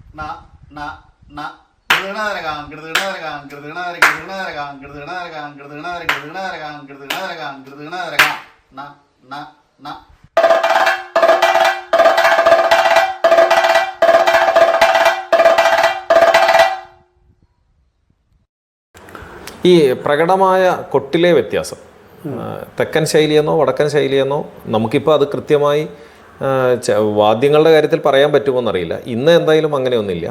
ഈ പ്രകടമായ കൊട്ടിലെ വ്യത്യാസം തെക്കൻ ശൈലിയെന്നോ വടക്കൻ ശൈലിയെന്നോ നമുക്കിപ്പോൾ അത് കൃത്യമായി വാദ്യങ്ങളുടെ കാര്യത്തിൽ പറയാൻ പറ്റുമോയെന്നറിയില്ല. ഇന്ന് എന്തായാലും അങ്ങനെയൊന്നുമില്ല.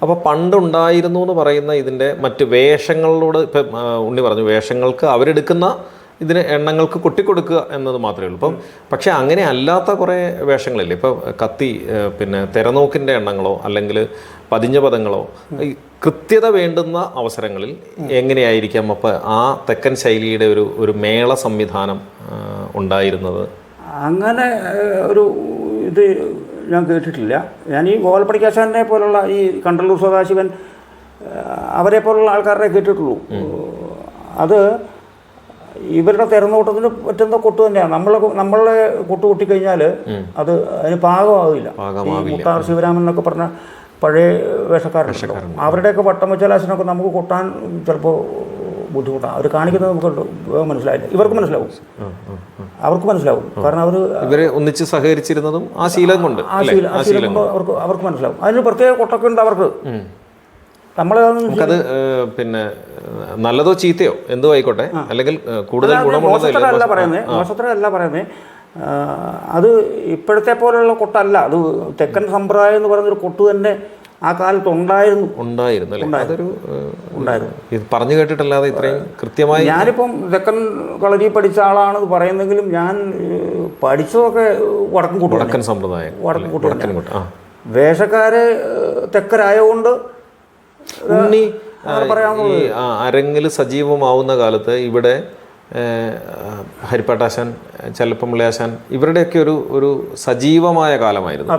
അപ്പോൾ പണ്ടുണ്ടായിരുന്നു എന്ന് പറയുന്ന ഇതിൻ്റെ മറ്റ് വേഷങ്ങളോട് ഇപ്പം ഉണ്ണി പറഞ്ഞു, വേഷങ്ങൾക്ക് അവരെടുക്കുന്ന ഇതിന് എണ്ണങ്ങൾക്ക് കൊട്ടിക്കൊടുക്കുക എന്നത് മാത്രമേ ഉള്ളൂ. ഇപ്പം പക്ഷേ അങ്ങനെ അല്ലാത്ത കുറേ വേഷങ്ങളില്ലേ, ഇപ്പോൾ കത്തി പിന്നെ തെരനോക്കിൻ്റെ എണ്ണങ്ങളോ അല്ലെങ്കിൽ പതിഞ്ഞ പദങ്ങളോ കൃത്യത വേണ്ടുന്ന അവസരങ്ങളിൽ എങ്ങനെയായിരിക്കാം അപ്പോൾ ആ തെക്കൻ ശൈലിയുടെ ഒരു മേള സംവിധാനം ഉണ്ടായിരുന്നത്? അങ്ങനെ ഒരു ഇത് ഞാൻ കേട്ടിട്ടില്ല. ഞാൻ ഈ ഗോവൽപ്പടിക്കാശാനെ പോലുള്ള ഈ കണ്ടല്ലൂർ സദാശിവൻ അവരെ പോലുള്ള ആൾക്കാരെ കേട്ടിട്ടുള്ളൂ. അത് ഇവരുടെ തെരനോട്ടത്തിന് പറ്റുന്ന കൊട്ട് തന്നെയാണ്. നമ്മളെ കൊട്ട് കൊട്ടിക്കഴിഞ്ഞാൽ അത് അതിന് പാകമാവില്ല. മുട്ടാർ ശിവരാമൻ എന്നൊക്കെ പറഞ്ഞ പഴയ വേഷക്കാരുണ്ട്, അവരുടെയൊക്കെ വട്ടം വെച്ചാലാശനൊക്കെ നമുക്ക് കൊട്ടാൻ ചിലപ്പോൾ ബുദ്ധിമുട്ടാണ്. അവർ കാണിക്കുന്നത് നമുക്ക് മനസ്സിലായില്ല. ഇവർക്ക് മനസ്സിലാവും, അവർക്ക് മനസ്സിലാവും. കാരണം ഇവരെ ഒന്നിച്ച് സഹകരിച്ചിരുന്നതും ആ ശീലം കൊണ്ട് അവർക്ക് മനസ്സിലാവും. അതിന് പ്രത്യേക കൊട്ടൊക്കെ ഉണ്ട് അവർക്ക്. നമുക്കത് പിന്നെ നല്ലതോ ചീത്തയോ എന്തോ ആയിക്കോട്ടെ, അല്ലെങ്കിൽ കൂടുതൽ മോശത്തരല്ല പറയുന്നത്. അത് ഇപ്പോഴത്തെ പോലെയുള്ള കൊട്ടല്ല. അത് തെക്കൻ സമ്പ്രദായം എന്ന് പറയുന്നൊരു കൊട്ട് തന്നെ ആ കാലത്ത് ഉണ്ടായിരുന്നു. ഇത് പറഞ്ഞു കേട്ടിട്ടല്ലാതെ ഇത്രയും കൃത്യമായി. ഞാനിപ്പം തെക്കൻ കളരി പഠിച്ച ആളാണെന്ന് പറയുന്നെങ്കിലും ഞാൻ പഠിച്ചതൊക്കെ വടക്കൻ സമ്പ്രദായം, വേഷക്കാര് തെക്കരായതുകൊണ്ട് ഉണ്ണി ഈ അരങ്ങിൽ സജീവമാവുന്ന കാലത്ത് ഇവിടെ ഹരിപ്പാട്ടാശാൻ, ചെല്ലപ്പമ്പിള്ളയാശാൻ ഇവരുടെയൊക്കെ ഒരു സജീവമായ കാലമായിരുന്നു.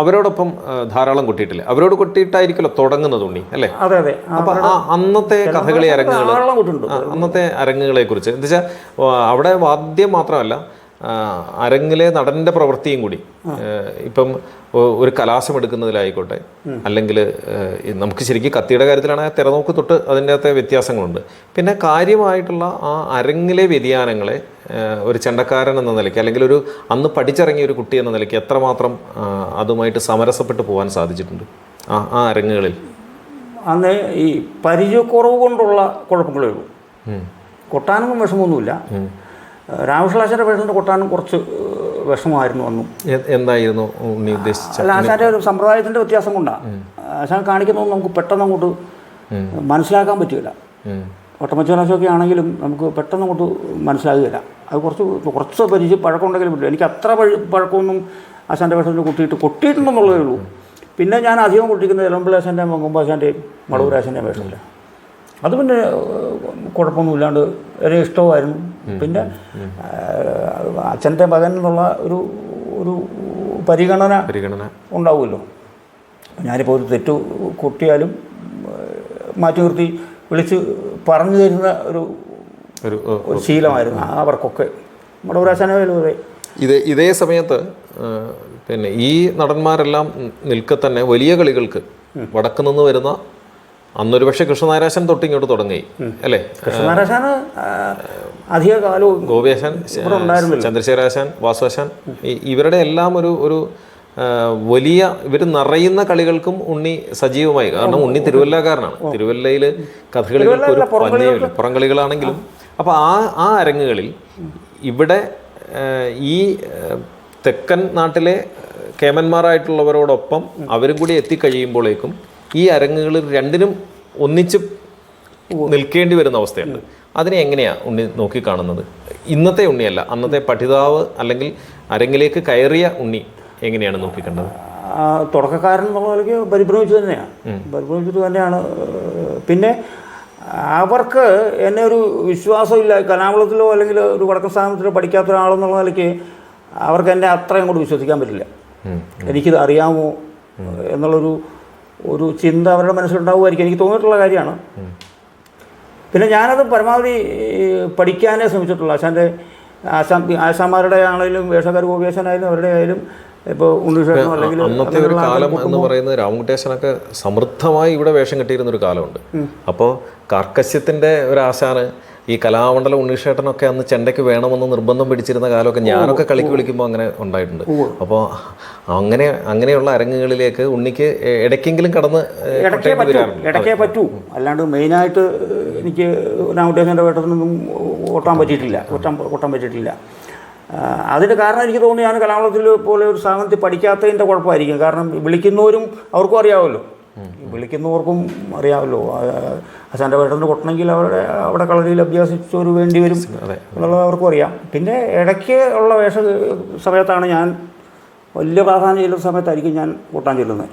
അവരോടൊപ്പം ധാരാളം കൊട്ടിയിട്ടില്ലേ? അവരോട് കൊട്ടിയിട്ടായിരിക്കുമല്ലോ തുടങ്ങുന്നത് ഉണ്ണി, അല്ലേ? അപ്പൊ ആ അന്നത്തെ കഥകളി അരങ്ങുകൾ, അന്നത്തെ അരങ്ങുകളെ കുറിച്ച് എന്താ വെച്ചാൽ അവിടെ വാദ്യം മാത്രമല്ല, അരങ്ങിലെ നടൻ്റെ പ്രവൃത്തിയും കൂടി. ഇപ്പം ഒരു കലാശം എടുക്കുന്നതിലായിക്കോട്ടെ, അല്ലെങ്കിൽ നമുക്ക് ശരിക്കും കത്തിയുടെ കാര്യത്തിലാണ് തിരനോക്ക് തൊട്ട് അതിൻ്റെ അകത്തെ വ്യത്യാസങ്ങളുണ്ട്. പിന്നെ കാര്യമായിട്ടുള്ള ആ അരങ്ങിലെ വ്യതിയാനങ്ങളെ ഒരു ചെണ്ടക്കാരൻ എന്ന നിലയ്ക്ക്, അല്ലെങ്കിൽ ഒരു അന്ന് പഠിച്ചിറങ്ങിയ ഒരു കുട്ടി എന്ന നിലയ്ക്ക് എത്രമാത്രം അതുമായിട്ട് സമരസപ്പെട്ട് പോകാൻ സാധിച്ചിട്ടുണ്ട് ആ അരങ്ങുകളിൽ? അന്ന് ഈ പരിചയക്കുറവ് കൊണ്ടുള്ള കുഴപ്പങ്ങളേ ഉള്ളൂ. കൊട്ടാനൊന്നും വിഷമമൊന്നുമില്ല. രാമകൃഷ്ണാശാന്റെ വേഷത്തിന് കൊട്ടാനും കുറച്ച് വിഷമമായിരുന്നു അന്നും. എന്തായിരുന്നു ഉണ്ണി ഉദ്ദേശിച്ചത്? അല്ല, ആശാന്റെ ഒരു സമ്പ്രദായത്തിൻ്റെ വ്യത്യാസം കൊണ്ടാണ്. ആശാൻ കാണിക്കുന്നതൊന്നും നമുക്ക് പെട്ടെന്ന് അങ്ങോട്ട് മനസ്സിലാക്കാൻ പറ്റില്ല. വട്ടമച്ചനാശമൊക്കെ ആണെങ്കിലും നമുക്ക് പെട്ടെന്ന് അങ്ങോട്ട് മനസ്സിലാകുകയില്ല. അത് കുറച്ച് പരിചയം പഴക്കമുണ്ടെങ്കിലും പറ്റില്ല. എനിക്ക് അത്ര പഴക്കമൊന്നും ആശാന്റെ വേഷത്തിന് കൊട്ടിയിട്ടുണ്ടെന്നുള്ളതേ ഉള്ളൂ. പിന്നെ ഞാൻ അധികം കൊട്ടിക്കുന്നത് എലമ്പിളാശാൻ്റെയും മങ്കൊമ്പാശാൻ്റെയും മടവൂരാശാൻ്റെയും വേഷമില്ല. അത് പിന്നെ കുഴപ്പമൊന്നുമില്ലാണ്ട് വളരെ ഇഷ്ടമായിരുന്നു. പിന്നെ അച്ഛൻ്റെ മകൻ എന്നുള്ള ഒരു പരിഗണന ഉണ്ടാവുമല്ലോ. ഞാനിപ്പോൾ ഒരു തെറ്റ് കൊട്ടിയാലും മാറ്റി നിർത്തി വിളിച്ച് പറഞ്ഞു തരുന്ന ഒരു ശീലമായിരുന്നു അവർക്കൊക്കെ. മടവൂരാശാനെ ഇതേ സമയത്ത് പിന്നെ ഈ നടന്മാരെല്ലാം നിൽക്കെ തന്നെ വലിയ കളികൾക്ക് വടക്ക് നിന്ന് വരുന്ന അന്നൊരു പക്ഷേ കൃഷ്ണനാരാശൻ തൊട്ടിങ്ങോട്ട് തുടങ്ങി, അല്ലേ? കൃഷ്ണനാരാശാന് അധിക കാലവും ഗോപിയാശാൻ, ചന്ദ്രശേഖരാശാൻ, വാസുവാശാൻ, ഇവരുടെ എല്ലാം ഒരു വലിയ ഇവർ നിറയുന്ന കളികൾക്കും ഉണ്ണി സജീവമായി. കാരണം ഉണ്ണി തിരുവല്ലക്കാരനാണ്. തിരുവല്ലയിൽ കഥകളികൾക്ക് ഒരു പഞ്ഞമില്ല, പുറം കളികളാണെങ്കിലും. അപ്പോൾ ആ അരങ്ങുകളിൽ ഇവിടെ ഈ തെക്കൻ നാട്ടിലെ കേമന്മാരായിട്ടുള്ളവരോടൊപ്പം അവരും കൂടി എത്തിക്കഴിയുമ്പോഴേക്കും ഈ അരങ്ങുകൾ രണ്ടിനും ഒന്നിച്ച് നിൽക്കേണ്ടി വരുന്ന അവസ്ഥയുണ്ട്. അതിനെ എങ്ങനെയാണ് ഉണ്ണി നോക്കിക്കാണുന്നത്? ഇന്നത്തെ ഉണ്ണിയല്ല, അന്നത്തെ പഠിതാവ് അല്ലെങ്കിൽ അരങ്ങിലേക്ക് കയറിയ ഉണ്ണി എങ്ങനെയാണ് നോക്കിക്കണ്ടത്? തുടക്കക്കാരൻ എന്നുള്ള നിലയ്ക്ക് പരിഭ്രമിച്ചിട്ട് തന്നെയാണ്. പിന്നെ അവർക്ക് എന്നെ ഒരു വിശ്വാസമില്ല. കലാമണ്ഡലത്തിലോ അല്ലെങ്കിൽ ഒരു വടക്കൻ സ്ഥാനത്തിലോ പഠിക്കാത്ത ഒരാളെന്നുള്ള നിലയ്ക്ക് അവർക്ക് എന്നെ അത്രയും കൊണ്ട് വിശ്വസിക്കാൻ പറ്റില്ല. എനിക്കിത് അറിയാമോ എന്നുള്ളൊരു ചിന്ത അവരുടെ മനസ്സിലുണ്ടാവുമായിരിക്കും. എനിക്ക് തോന്നിയിട്ടുള്ള കാര്യമാണ്. പിന്നെ ഞാനത് പരമാവധി പഠിക്കാനേ ശ്രമിച്ചിട്ടുള്ളൂ. ആശാന്മാരുടെ ആണെങ്കിലും വേഷക്കാർ ഗോപിയാശാനായാലും അവരുടെ ആയാലും ഇപ്പോൾ ഉണ്ണികൃഷ്ണനോ അല്ലെങ്കിൽ അന്നത്തെ ഒരു കാലം എന്ന് പറയുന്നത് രാമകുട്ടേശനൊക്കെ സമൃദ്ധമായി ഇവിടെ വേഷം കെട്ടിയിരുന്ന ഒരു കാലമുണ്ട്. അപ്പോൾ കാർക്കശ്യത്തിൻ്റെ ഒരു ആശാന് ഈ കലാമണ്ഡലം ഉണ്ണികൃഷ്ണനൊക്കെ അന്ന് ചെണ്ടയ്ക്ക് വേണമെന്ന് നിർബന്ധം പിടിച്ചിരുന്ന കാലമൊക്കെ ഞാനൊക്കെ കളിക്ക് വിളിക്കുമ്പോൾ അങ്ങനെ ഉണ്ടായിട്ടുണ്ട്. അപ്പോൾ അങ്ങനെയുള്ള അരങ്ങുകളിലേക്ക് ഉണ്ണിക്ക് ഇടയ്ക്കെങ്കിലും കടന്ന് ഇടയ്ക്കേ പറ്റൂ. അല്ലാണ്ട് മെയിനായിട്ട് എനിക്ക് രാമകുട്ടേശൻ്റെ വേട്ടത്തിനൊന്നും ഓട്ടാൻ പറ്റിയിട്ടില്ല. അതിന് കാരണം എനിക്ക് തോന്നുന്നു ഞാൻ കലാമണ്ഡലത്തിൽ പോലെ ഒരു സ്ഥാപനത്തിൽ പഠിക്കാത്തതിൻ്റെ കുഴപ്പമായിരിക്കും. കാരണം വിളിക്കുന്നവരും അവർക്കും അറിയാമല്ലോ, വിളിക്കുന്നവർക്കും അറിയാമല്ലോ ആശാൻ്റെ വേട്ടത്തിന് കൊട്ടണമെങ്കിൽ അവിടെ കളരിയിൽ അഭ്യസിച്ചവർ വേണ്ടി വരും എന്നുള്ളത് അവർക്കും അറിയാം. പിന്നെ ഇടയ്ക്ക് ഉള്ള സമയത്താണ് ഞാൻ വലിയ പ്രാധാന്യം ചെല്ലുന്ന സമയത്തായിരിക്കും ഞാൻ കൊട്ടാൻ ചെല്ലുന്നത്.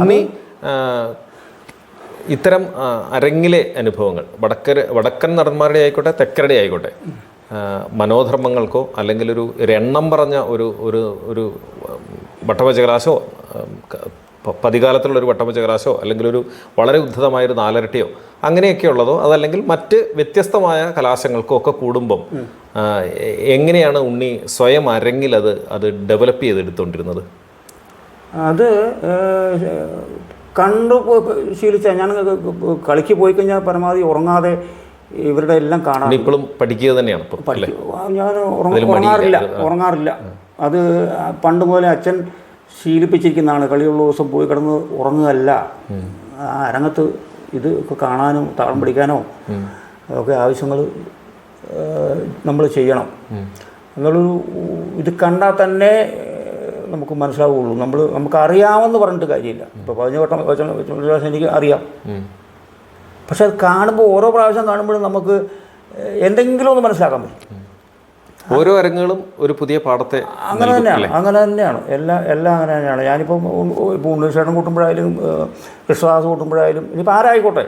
ഉണ്ണി ഇത്തരം അരങ്ങിലെ അനുഭവങ്ങൾ വടക്കൻ നടന്മാരുടെ ആയിക്കോട്ടെ തെക്കരുടെ ആയിക്കോട്ടെ മനോധർമ്മങ്ങൾക്കോ അല്ലെങ്കിൽ ഒരു എണ്ണം പറഞ്ഞ ഒരു വട്ടവചകലാശോ പതികാലത്തുള്ളൊരു വട്ടവചകലാശോ അല്ലെങ്കിൽ ഒരു വളരെ ഉദ്ധതമായൊരു നാലരട്ടിയോ അങ്ങനെയൊക്കെ ഉള്ളതോ അതല്ലെങ്കിൽ മറ്റ് വ്യത്യസ്തമായ കലാശങ്ങൾക്കോ ഒക്കെ കൂടുമ്പം എങ്ങനെയാണ് ഉണ്ണി സ്വയം അരങ്ങിൽ അത് ഡെവലപ്പ് ചെയ്തെടുത്തുകൊണ്ടിരുന്നത്? അത് കണ്ടു ശീലിച്ച ഞാൻ കളിക്ക് പോയി കഴിഞ്ഞാൽ പരമാവധി ഉറങ്ങാതെ ഇവരുടെ എല്ലാം കാണാൻ ഇപ്പോഴും പഠിക്കുക തന്നെയാണ്. ഞാൻ ഉറങ്ങാറില്ല. അത് പണ്ട് മുതലേ അച്ഛൻ ശീലിപ്പിച്ചിരിക്കുന്നതാണ്. കളിയുള്ള ദിവസം പോയി കിടന്ന് ഉറങ്ങുകയല്ല, അരങ്ങത്ത് ഇത് കാണാനും താളം പിടിക്കാനോ ഒക്കെ ആവശ്യങ്ങൾ നമ്മൾ ചെയ്യണം എന്നുള്ളൊരു ഇത് കണ്ടാൽ തന്നെ നമുക്ക് മനസ്സിലാവുള്ളൂ. നമുക്ക് അറിയാമെന്ന് പറഞ്ഞിട്ട് കാര്യമില്ല. ഇപ്പോൾ 15 വട്ടം എനിക്ക് അറിയാം, പക്ഷെ അത് കാണുമ്പോൾ ഓരോ പ്രാവശ്യം കാണുമ്പോഴും നമുക്ക് എന്തെങ്കിലും ഒന്ന് മനസ്സിലാക്കാൻ പറ്റും. ഓരോ അരങ്ങുകളും ഒരു പുതിയ പാഠത്തെ അങ്ങനെ തന്നെയാണ് എല്ലാം അങ്ങനെ തന്നെയാണ്. ഞാനിപ്പം ഉണ്ണികൃഷ്ണൻ കൂട്ടുമ്പോഴായാലും കൃഷ്ണദാസ് കൂട്ടുമ്പോഴായാലും ഇനിയിപ്പോൾ ആരായിക്കോട്ടെ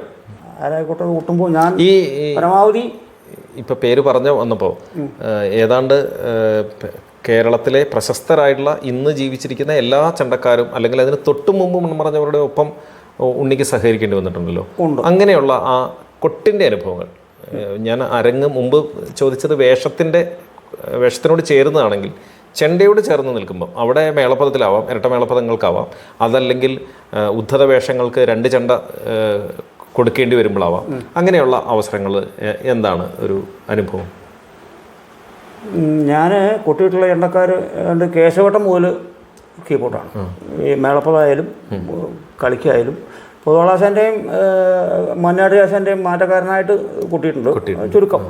കൂട്ടുമ്പോൾ ഞാൻ ഈ പരമാവധി ഇപ്പം പേര് പറഞ്ഞു വന്നപ്പോൾ ഏതാണ്ട് കേരളത്തിലെ പ്രശസ്തരായിട്ടുള്ള ഇന്ന് ജീവിച്ചിരിക്കുന്ന എല്ലാ ചെണ്ടക്കാരും അല്ലെങ്കിൽ അതിന് തൊട്ടു മുമ്പ് പറഞ്ഞവരുടെ ഒപ്പം ഉണ്ണിക്ക് സഹകരിക്കേണ്ടി വന്നിട്ടുണ്ടല്ലോ. അങ്ങനെയുള്ള ആ കൊട്ടിൻ്റെ അനുഭവങ്ങൾ ഞാൻ അരങ്ങ് മുമ്പ് ചോദിച്ചത് വേഷത്തിനോട് ചേരുന്നതാണെങ്കിൽ ചെണ്ടയോട് ചേർന്ന് നിൽക്കുമ്പം അവിടെ മേളപ്പദത്തിലാവാം, ഇരട്ട മേളപ്പദങ്ങൾക്കാവാം, അതല്ലെങ്കിൽ ഉദ്ധത വേഷങ്ങൾക്ക് 2 ചെണ്ട കൊടുക്കേണ്ടി വരുമ്പോഴാവാം. അങ്ങനെയുള്ള അവസരങ്ങൾ എന്താണ് ഒരു അനുഭവം? ഞാൻ കൊട്ടിയിട്ടുള്ള ചെണ്ടക്കാർ കേശവട്ടം മുതൽ കീബോർഡാണ്. ഈ മേളപ്പദമായാലും കളിക്കായാലും പൊതുവാളാശാൻ്റെയും മന്നാടിയാശാൻ്റെയും മാറ്റക്കാരനായിട്ട് കൂട്ടിയിട്ടുണ്ട്. ചുരുക്കം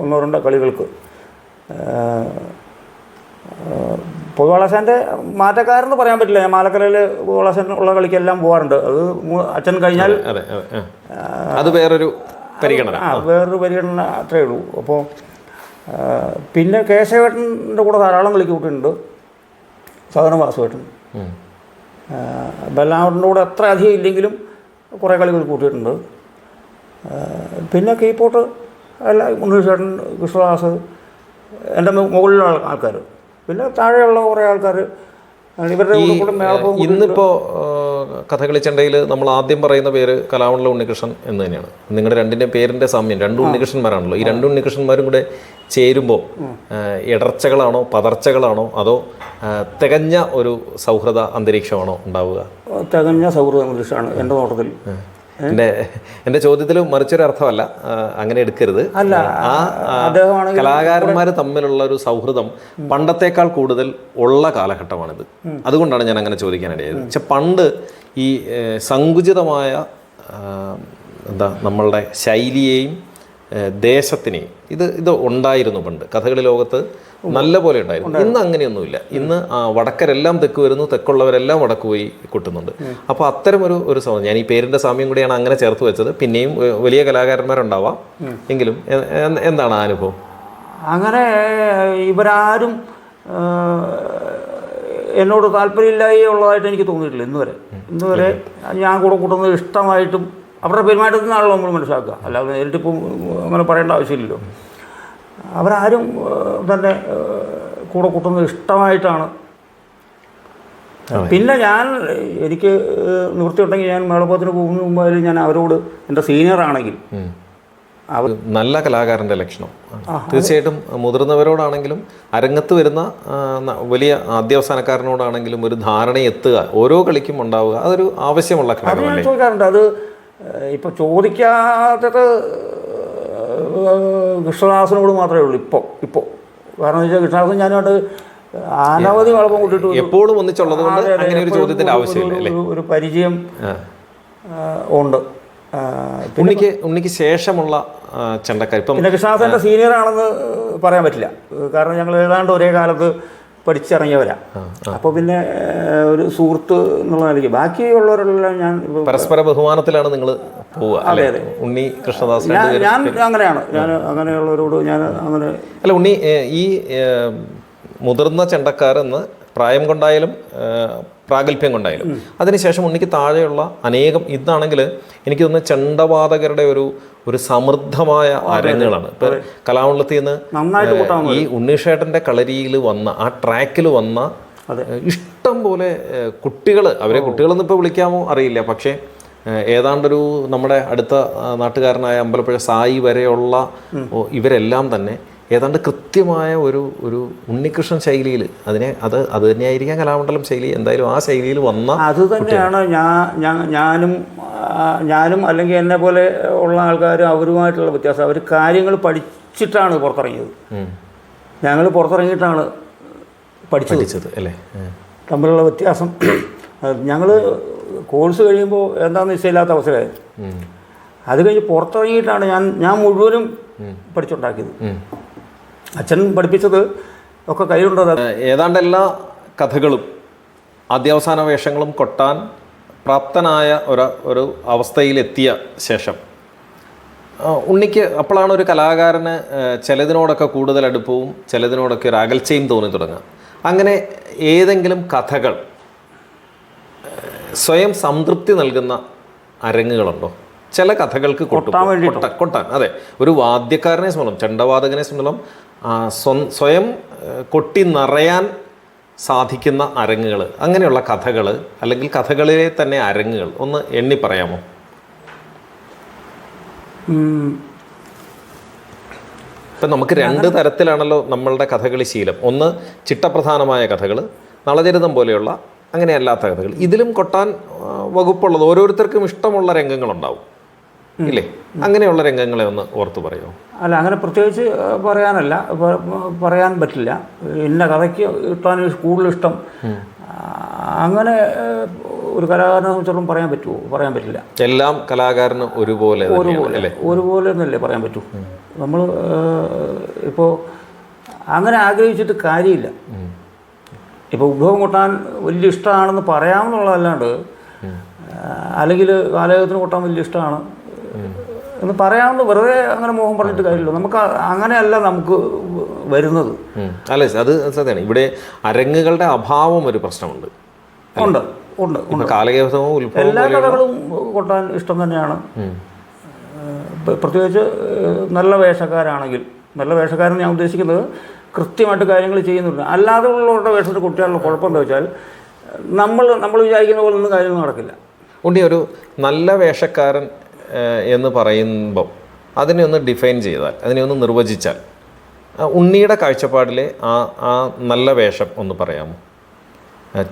1-2 കളികൾക്ക്. പൊതുവാളാശാൻ്റെ മാറ്റക്കാരെന്ന് പറയാൻ പറ്റില്ല. ഞാൻ മാലക്കലയിൽ പൊതുവാളാശാൻ ഉള്ള കളിക്കെല്ലാം പോകാറുണ്ട്. അത് അച്ഛൻ കഴിഞ്ഞാൽ അത് വേറൊരു പരിഗണന അത്രയേ ഉള്ളൂ. അപ്പോൾ പിന്നെ കേശവേട്ടൻ്റെ കൂടെ ധാരാളം കളിക്ക് കൂട്ടിയിട്ടുണ്ട്. സാധാരണ വാസുവേട്ടൻ ബെല്ലാവട്ടിൻ്റെ കൂടെ അത്ര അധികം ഇല്ലെങ്കിലും കുറേ കളികൾ കൂട്ടിയിട്ടുണ്ട്. പിന്നെ കീപ്പോട്ട് ഉണ്ണികൃഷ്ണൻ, കൃഷ്ണദാസ്, എൻ്റെ മുകളിലുള്ള ആൾക്കാർ, പിന്നെ താഴെയുള്ള കുറേ ആൾക്കാർ ഇവരുടെ കൂടെ മേളപ്പം. ഇന്നിപ്പോൾ കഥകളി ചെണ്ടയിൽ നമ്മൾ ആദ്യം പറയുന്ന പേര് കലാമണ്ഡലം ഉണ്ണികൃഷ്ണൻ എന്ന് തന്നെയാണ്. നിങ്ങളുടെ രണ്ടിൻ്റെയും പേരിൻ്റെ സാമ്യം, 2 ഉണ്ണികൃഷ്ണന്മാരാണല്ലോ. ഈ 2 ഉണ്ണികൃഷ്ണന്മാരും കൂടെ ചേരുമ്പോൾ ഇടർച്ചകളാണോ പതർച്ചകളാണോ അതോ തികഞ്ഞ ഒരു സൗഹൃദ അന്തരീക്ഷമാണോ ഉണ്ടാവുക? തികഞ്ഞ സൗഹൃദ അന്തരീക്ഷമാണ് എൻ്റെ നോട്ടത്തിൽ. എൻ്റെ ചോദ്യത്തിൽ മറിച്ചൊരു അർത്ഥമല്ല, അങ്ങനെ എടുക്കരുത്. കലാകാരന്മാർ തമ്മിലുള്ള ഒരു സൗഹൃദം പണ്ടത്തേക്കാൾ കൂടുതൽ ഉള്ള കാലഘട്ടമാണിത്. അതുകൊണ്ടാണ് ഞാൻ അങ്ങനെ ചോദിക്കാനിടയായത്. പക്ഷെ പണ്ട് ഈ സങ്കുചിതമായ നമ്മളുടെ ശൈലിയെയും ദേശത്തിനെയും ഇത് ഉണ്ടായിരുന്നു പണ്ട്. കഥകളി ലോകത്ത് നല്ല പോലെ ഉണ്ടായിരുന്നു. ഇന്ന് അങ്ങനെയൊന്നുമില്ല. ഇന്ന് വടക്കരെല്ലാം തെക്ക് വരുന്നു, തെക്കുള്ളവരെല്ലാം വടക്ക് പോയി കൊട്ടുന്നുണ്ട്. അപ്പോൾ അത്തരമൊരു സമയം, ഞാൻ ഈ പേരിൻ്റെ സാമ്യം കൂടിയാണ് അങ്ങനെ ചേർത്ത് വെച്ചത്. പിന്നെയും വലിയ കലാകാരന്മാരുണ്ടാവാം, എങ്കിലും എന്താണ് ആ അനുഭവം? അങ്ങനെ ഇവരാരും എന്നോട് താല്പര്യമില്ലായി ഉള്ളതായിട്ട് എനിക്ക് തോന്നിയിട്ടില്ല ഇന്നുവരെ. ഞാൻ കൂടെ കൂട്ടുന്നത് ഇഷ്ടമായിട്ടും അവരുടെ പെരുമാറ്റത്തിൽ നിന്നാണല്ലോ നമ്മൾ മനസ്സിലാക്കുക. അല്ലാതെ നേരിട്ടിപ്പം അങ്ങനെ പറയേണ്ട ആവശ്യമില്ലല്ലോ. അവരാരും തന്നെ കൂടെ കൂട്ടുന്നത് ഇഷ്ടമായിട്ടാണ്. പിന്നെ എനിക്ക് നിവൃത്തി ഉണ്ടെങ്കിൽ ഞാൻ മേളപ്പത്തിന് പോകുന്നതിന് മുമ്പായാലും ഞാൻ അവരോട് എൻ്റെ സീനിയർ ആണെങ്കിൽ നല്ല കലാകാരൻ്റെ ലക്ഷണം. തീർച്ചയായിട്ടും മുതിർന്നവരോടാണെങ്കിലും അരങ്ങത്ത് വരുന്ന വലിയ അധ്യവസാനക്കാരനോടാണെങ്കിലും ഒരു ധാരണ എത്തുക, ഓരോ കളിക്കും ഉണ്ടാവുക, അതൊരു ആവശ്യമുള്ള ഘടകമല്ലേ? ചോദിക്കാറുണ്ട്. അത് ഇപ്പോൾ ചോദിക്കാത്തത് കൃഷ്ണദാസനോട് മാത്രമേ ഉള്ളൂ ഇപ്പോൾ. കാരണം എന്ന് വെച്ചാൽ കൃഷ്ണദാസൻ ഞാനായിട്ട് അനവധി വളപ്പം കൂട്ടിയിട്ട് എപ്പോഴും ഒന്നിച്ചുള്ളത് കൊണ്ട് അങ്ങനെ ഒരു ചോദ്യത്തിന്റെ ആവശ്യമില്ല. ഒരു പരിചയം ഉണ്ട്. ഉണ്ണിക്ക് ശേഷമുള്ള ചെണ്ടക്കാർ ഇപ്പം പിന്നെ കൃഷ്ണദാസൻ്റെ സീനിയർ ആണെന്ന് പറയാൻ പറ്റില്ല. കാരണം ഞങ്ങൾ ഏതാണ്ട് ഒരേ കാലത്ത് പഠിച്ചിറങ്ങിയവരാ. അപ്പോൾ പിന്നെ ഒരു സുഹൃത്ത് എന്നുള്ള നിലയ്ക്ക് ബാക്കിയുള്ളവരെല്ലാം ഞാൻ പരസ്പര ബഹുമാനത്തിലാണ് നിങ്ങൾ പോവുക. അതെ അതെ. ഉണ്ണി കൃഷ്ണദാസ് ഞാൻ അങ്ങനെയാണ്. ഞാൻ അങ്ങനെയുള്ളവരോട് ഞാൻ അങ്ങനെ അല്ല. ഉണ്ണി ഈ മുതിർന്ന ചെണ്ടക്കാരെന്ന് പ്രായം കൊണ്ടായാലും പ്രാഗൽഭ്യം കൊണ്ടായാലും അതിനുശേഷം ഉണ്ണിക്ക് താഴെയുള്ള അനേകം ഇതാണെങ്കിൽ എനിക്ക് തോന്നുന്നു ചെണ്ടവാദകരുടെ ഒരു സമൃദ്ധമായ അരങ്ങുകളാണ്. ഇപ്പൊ കലാമണ്ഡലത്തിൽ നിന്ന് ഈ ഉണ്ണീഷേട്ടന്റെ കളരിയിൽ വന്ന ആ ട്രാക്കിൽ വന്ന ഇഷ്ടം പോലെ കുട്ടികൾ, അവരെ കുട്ടികളെന്ന് ഇപ്പോൾ വിളിക്കാമോ അറിയില്ല, പക്ഷേ ഏതാണ്ടൊരു നമ്മുടെ അടുത്ത നാട്ടുകാരനായ അമ്പലപ്പുഴ സായി വരെയുള്ള ഇവരെല്ലാം തന്നെ ഏതാണ്ട് കൃത്യമായ ഒരു ഉണ്ണികൃഷ്ണൻ ശൈലിയിൽ അത് തന്നെയായിരിക്കാം കലാമണ്ഡലം ശൈലി. എന്തായാലും ആ ശൈലിയിൽ വന്ന അത് തന്നെയാണ് ഞാനും അല്ലെങ്കിൽ എന്നെ പോലെ ഉള്ള ആൾക്കാർ അവരുമായിട്ടുള്ള വ്യത്യാസം. അവർ കാര്യങ്ങൾ പഠിച്ചിട്ടാണ് പുറത്തിറങ്ങിയത്. ഞങ്ങൾ പുറത്തിറങ്ങിയിട്ടാണ് പഠിച്ചത് അല്ലേ? തമ്മിലുള്ള വ്യത്യാസം. ഞങ്ങൾ കോഴ്സ് കഴിയുമ്പോൾ എന്താണെന്ന് നിശ്ചയമില്ലാത്ത അവസരമായിരുന്നു. അത് കഴിഞ്ഞ് പുറത്തിറങ്ങിയിട്ടാണ് ഞാൻ മുഴുവനും പഠിച്ചുണ്ടാക്കിയത്. അച്ഛൻ പഠിപ്പിച്ചത് ഒക്കെ കയ്യിലുണ്ടത്. ഏതാണ്ട് എല്ലാ കഥകളും അധ്യവസാന വേഷങ്ങളും കൊട്ടാൻ പ്രാപ്തനായ ഒരു അവസ്ഥയിലെത്തിയ ശേഷം ഉണ്ണിക്ക് അപ്പോഴാണ് ഒരു കലാകാരന് ചിലതിനോടൊക്കെ കൂടുതൽ അടുപ്പവും ചിലതിനോടൊക്കെ ഒരു അകൽച്ചയും തോന്നി തുടങ്ങുക. അങ്ങനെ ഏതെങ്കിലും കഥകൾ സ്വയം സംതൃപ്തി നൽകുന്ന അരങ്ങുകളുണ്ടോ? ചില കഥകൾക്ക് കൊട്ടാൻ അതെ, ഒരു വാദ്യക്കാരനെ സംബന്ധിച്ചും ചെണ്ടവാദകനെ സംബന്ധിച്ചും സ്വയം കൊട്ടി നിറയാൻ സാധിക്കുന്ന അരങ്ങുകൾ, അങ്ങനെയുള്ള കഥകൾ അല്ലെങ്കിൽ കഥകളിലെ തന്നെ അരങ്ങുകൾ ഒന്ന് എണ്ണി പറയാമോ? ഇപ്പം നമുക്ക് രണ്ട് തരത്തിലാണല്ലോ നമ്മളുടെ കഥകളി ശീലം. ഒന്ന് ചിട്ടപ്രധാനമായ കഥകൾ, നളചരിതം പോലെയുള്ള അങ്ങനെയല്ലാത്ത കഥകൾ. ഇതിലും കൊട്ടാൻ വകുപ്പുള്ളത് ഓരോരുത്തർക്കും ഇഷ്ടമുള്ള രംഗങ്ങളുണ്ടാവും ഇല്ലേ? അങ്ങനെയുള്ള രംഗങ്ങളെ ഒന്ന് ഓർത്ത് പറയുമോ? അല്ല, അങ്ങനെ പ്രത്യേകിച്ച് പറയാൻ പറ്റില്ല. ഇന്ന കഥയ്ക്ക് കിട്ടാൻ കൂടുതൽ ഇഷ്ടം അങ്ങനെ ഒരു കലാകാരനെ സംബന്ധിച്ചോളം പറയാൻ പറ്റുമോ? പറയാൻ പറ്റില്ല. എല്ലാം കലാകാരന് ഒരുപോലെ എന്നല്ലേ പറയാൻ പറ്റൂ. നമ്മൾ ഇപ്പോൾ അങ്ങനെ ആഗ്രഹിച്ചിട്ട് കാര്യമില്ല. ഇപ്പോൾ ഉത്ഭവം കൊട്ടാൻ വലിയ ഇഷ്ടമാണെന്ന് പറയാമെന്നുള്ളതല്ലാണ്ട്, അല്ലെങ്കിൽ കാലഘട്ടത്തിന് കൊട്ടാൻ വലിയ ഇഷ്ടമാണ് എന്ന് പറയാമെന്ന് വെറുതെ അങ്ങനെ മോഹം പറഞ്ഞിട്ട് കാര്യമില്ല. നമുക്ക് അങ്ങനെയല്ല നമുക്ക് വരുന്നത്. അല്ല, അത് സത്യമാണ്. ഇവിടെ അരങ്ങുകളുടെ അഭാവം ഒരു പ്രശ്നമുണ്ട്. കാലഘട്ടവും എല്ലാ കഥകളും കൊട്ടാൻ ഇഷ്ടം തന്നെയാണ്. പ്രത്യേകിച്ച് നല്ല വേഷക്കാരാണെങ്കിൽ, നല്ല വേഷക്കാരൻ ഞാൻ ഉദ്ദേശിക്കുന്നത് കൃത്യമായിട്ട് കാര്യങ്ങൾ ചെയ്യുന്നുണ്ട്. അല്ലാതെ ഉള്ളവരുടെ വേഷത്തിൽ കുട്ടികളുടെ കുഴപ്പം എന്താ വെച്ചാൽ നമ്മൾ വിചാരിക്കുന്ന പോലെ ഒന്നും കാര്യങ്ങൾ നടക്കില്ല. ഉണ്ണി, ഒരു നല്ല വേഷക്കാരൻ എന്ന് പറയുമ്പം അതിനെ ഒന്ന് ഡിഫൈൻ ചെയ്താൽ, അതിനെ ഒന്ന് നിർവചിച്ചാൽ, ഉണ്ണിയുടെ കാഴ്ചപ്പാടിലെ ആ നല്ല വേഷം ഒന്ന് പറയാമോ?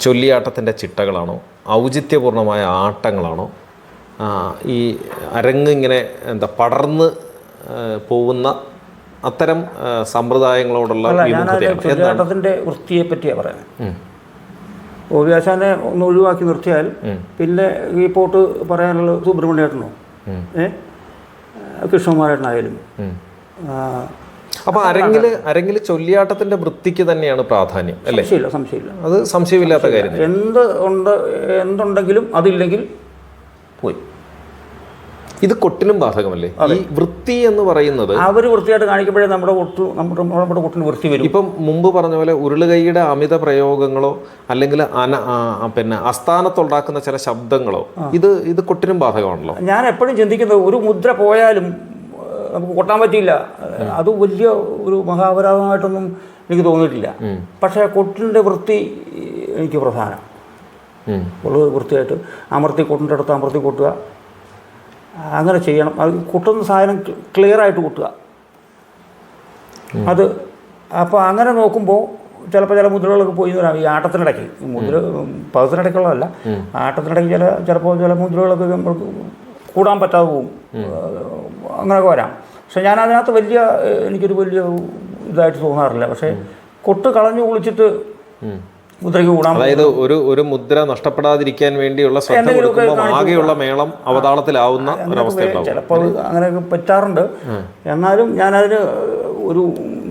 ചൊല്ലിയാട്ടത്തിൻ്റെ ചിട്ടകളാണോ, ഔചിത്യപൂർണമായ ആട്ടങ്ങളാണോ, ഈ അരങ്ങ് ഇങ്ങനെ പടർന്ന് പോകുന്ന അത്തരം സമ്പ്രദായങ്ങളോടുള്ള ചൊല്ലിയാട്ടത്തിൻ്റെ വൃത്തിയെ പറ്റിയാണ് പറയുന്നത്. ഓവിയാശാനെ ഒന്ന് ഒഴിവാക്കി നിർത്തിയാൽ പിന്നെ ഈ പോട്ട് പറയാനുള്ള സുബ്രഹ്മണ്യേട്ടനോ കൃഷ്ണകുമാരേട്ടനായാലും. അപ്പോൾ അരങ്ങില് ചൊല്ലിയാട്ടത്തിന്റെ വൃത്തിക്ക് തന്നെയാണ് പ്രാധാന്യം അല്ലേ? സംശയമില്ല. അത് സംശയമില്ലാത്ത കാര്യം. എന്തുണ്ടെങ്കിലും അതില്ലെങ്കിൽ പോയി. ഇത് കൊട്ടിനും ബാധകമല്ലേ? ഈ വൃത്തി എന്ന് പറയുന്നത് അവർ വൃത്തിയായിട്ട് കാണിക്കുമ്പോഴേ നമ്മുടെ കൊട്ടിന് വൃത്തി വരും. ഇപ്പം മുമ്പ് പറഞ്ഞ പോലെ ഉരുളുകൈയുടെ അമിത പ്രയോഗങ്ങളോ അല്ലെങ്കിൽ അസ്ഥാനത്തുണ്ടാക്കുന്ന ചില ശബ്ദങ്ങളോ ഇത് കൊട്ടിനും ബാധകമാണല്ലോ. ഞാൻ എപ്പോഴും ചിന്തിക്കുന്നത്, ഒരു മുദ്ര പോയാലും നമുക്ക് കൊട്ടാൻ പറ്റിയില്ല, അത് വലിയ ഒരു മഹാപരാധമായിട്ടൊന്നും എനിക്ക് തോന്നിയിട്ടില്ല. പക്ഷേ കൊട്ടിൻ്റെ വൃത്തി എനിക്ക് പ്രധാനം. ഉള്ളത് വൃത്തിയായിട്ട് കൊട്ടിൻ്റെ അടുത്ത് അമർത്തി കൊട്ടുക, അങ്ങനെ ചെയ്യണം. അത് കൊട്ടുന്ന സാധനം ക്ലിയറായിട്ട് കൊട്ടുക. അത് അപ്പോൾ അങ്ങനെ നോക്കുമ്പോൾ ചിലപ്പോൾ ചില മുദ്രകളൊക്കെ പോയി എന്ന് പറയാം. ഈ ആട്ടത്തിനിടയ്ക്ക് മുദ്ര പദത്തിനിടയ്ക്കുള്ളതല്ല, ആട്ടത്തിനിടയ്ക്ക് ചിലപ്പോൾ ചില മുദ്രകളൊക്കെ നമുക്ക് കൂടാൻ പറ്റാതെ പോകും, അങ്ങനെയൊക്കെ വരാം. പക്ഷെ ഞാൻ അതിനകത്ത് എനിക്കൊരു വലിയ ഇതായിട്ട് തോന്നാറില്ല. പക്ഷേ കൊട്ട് കളഞ്ഞു കുളിച്ചിട്ട് മുദ്രയ്ക്ക് കൂടാൻ, അതായത് ഒരു മുദ്ര നഷ്ടപ്പെടാതിരിക്കാൻ വേണ്ടിയുള്ള ശ്രദ്ധ കൊടുക്കുമ്പോൾ ആകെയുള്ള മേളം അവതാളത്തിലാവുന്ന ഒരവസ്ഥ ചിലപ്പോൾ അങ്ങനെയൊക്കെ പറ്റാറുണ്ട്. എന്നാലും ഞാനതിന് ഒരു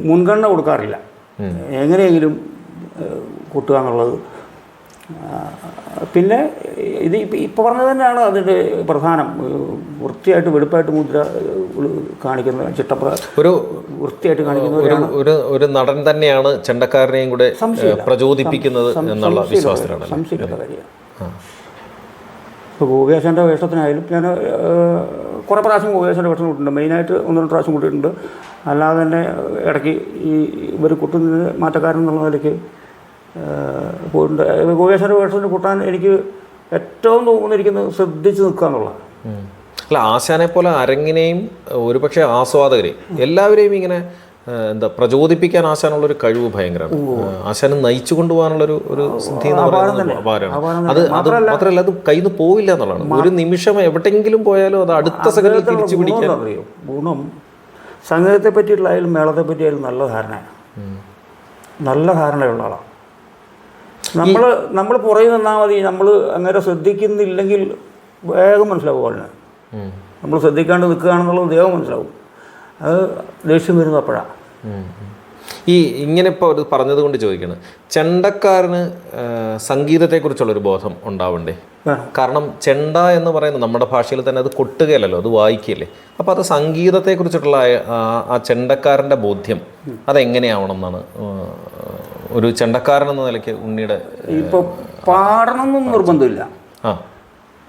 മുൻഗണന കൊടുക്കാറില്ല. എങ്ങനെയെങ്കിലും കൊട്ടുക എന്നുള്ളത്. പിന്നെ ഇത് ഇപ്പോൾ പറഞ്ഞത് തന്നെയാണ് അതിൻ്റെ പ്രധാനം. വൃത്തിയായിട്ട് വെടുപ്പായിട്ട് മുദ്ര കാണിക്കുന്നത്, ചിട്ടപ്ര ഒരു വൃത്തിയായിട്ട് കാണിക്കുന്നവരാണ്. ഒരു നടൻ തന്നെയാണ് ചെണ്ടക്കാരനെയും കൂടെ പ്രചോദിപ്പിക്കുന്നത് എന്നുള്ള വിശ്വാസത്തിലാണ്. സംശയമില്ലാത്ത കാര്യമാണ്. ഇപ്പോൾ ഗോപിയാശാൻ്റെ വേഷത്തിനായാലും ഞാൻ കുറേ പ്രാവശ്യം ഗോപിയാശാൻ്റെ വേഷം കൂട്ടിയിട്ടുണ്ട്. മെയിനായിട്ട് 1-2 പ്രാവശ്യം കൂട്ടിയിട്ടുണ്ട്. അല്ലാതെ തന്നെ ഇടയ്ക്ക് ഇവർ കുട്ടുന്നത് മാറ്റക്കാരൻ എന്നുള്ള നിലയ്ക്ക് പോയിട്ടുണ്ട്. ഗോപിയാശാൻ്റെ വേഷത്തിന് കൂട്ടാൻ എനിക്ക് ഏറ്റവും തോന്നിയിരിക്കുന്നത് ശ്രദ്ധിച്ച് നിൽക്കുക എന്നുള്ളതാണ്. അല്ല, ആശാനെ പോലെ അരങ്ങിനെയും ഒരുപക്ഷെ ആസ്വാദകരെയും എല്ലാവരെയും ഇങ്ങനെ പ്രചോദിപ്പിക്കാൻ ആശാനുള്ളൊരു കഴിവ് ഭയങ്കരമാണ്. ആശാനെ നയിച്ചു കൊണ്ടുപോകാനുള്ളൊരു സിദ്ധി എന്ന് പറയുന്നത് അപാരമാണ്. അത് മാത്രമല്ല, അത് കയ്യിൽ നിന്ന് പോവില്ല എന്നുള്ളതാണ്. ഒരു നിമിഷം എവിടെയെങ്കിലും പോയാലും അത് അടുത്ത സെക്കൻഡിൽ തിരിച്ചു പിടിക്കാൻ അറിയും. ഗുണം സംഗീതത്തെ പറ്റിയിട്ടുള്ളതായാലും മേളത്തെ പറ്റിയായാലും നല്ല ധാരണയുള്ള ആളാണ്. നമ്മൾ പുറകെ നിന്നാൽ മതി. നമ്മൾ അങ്ങനെ ശ്രദ്ധിക്കുന്നില്ലെങ്കിൽ വേഗം മനസ്സിലാവും ആളിന്. നമ്മൾ ശ്രദ്ധിക്കാണ്ട് നിൽക്കുകയാണെന്നുള്ളത് വേഗം മനസ്സിലാവും. അത് ദേഷ്യം വരുന്നത് അപ്പോഴാണ്. ഇങ്ങനെ ഇപ്പോൾ അത് പറഞ്ഞത് കൊണ്ട് ചോദിക്കണം, ചെണ്ടക്കാരന് സംഗീതത്തെക്കുറിച്ചുള്ളൊരു ബോധം ഉണ്ടാവണ്ടേ? കാരണം ചെണ്ട എന്ന് പറയുന്നത് നമ്മുടെ ഭാഷയിൽ തന്നെ അത് കൊട്ടുകയല്ലല്ലോ, അത് വായിക്കുകയല്ലേ. അപ്പോൾ അത് സംഗീതത്തെക്കുറിച്ചിട്ടുള്ള ആ ചെണ്ടക്കാരൻ്റെ ബോധ്യം അതെങ്ങനെയാവണം എന്നാണ് ഒരു ചെണ്ടക്കാരൻ എന്ന നിലയ്ക്ക് ഉണ്ണിയുടെ? ഇപ്പോൾ പാടണമെന്നൊന്നും നിർബന്ധമില്ല,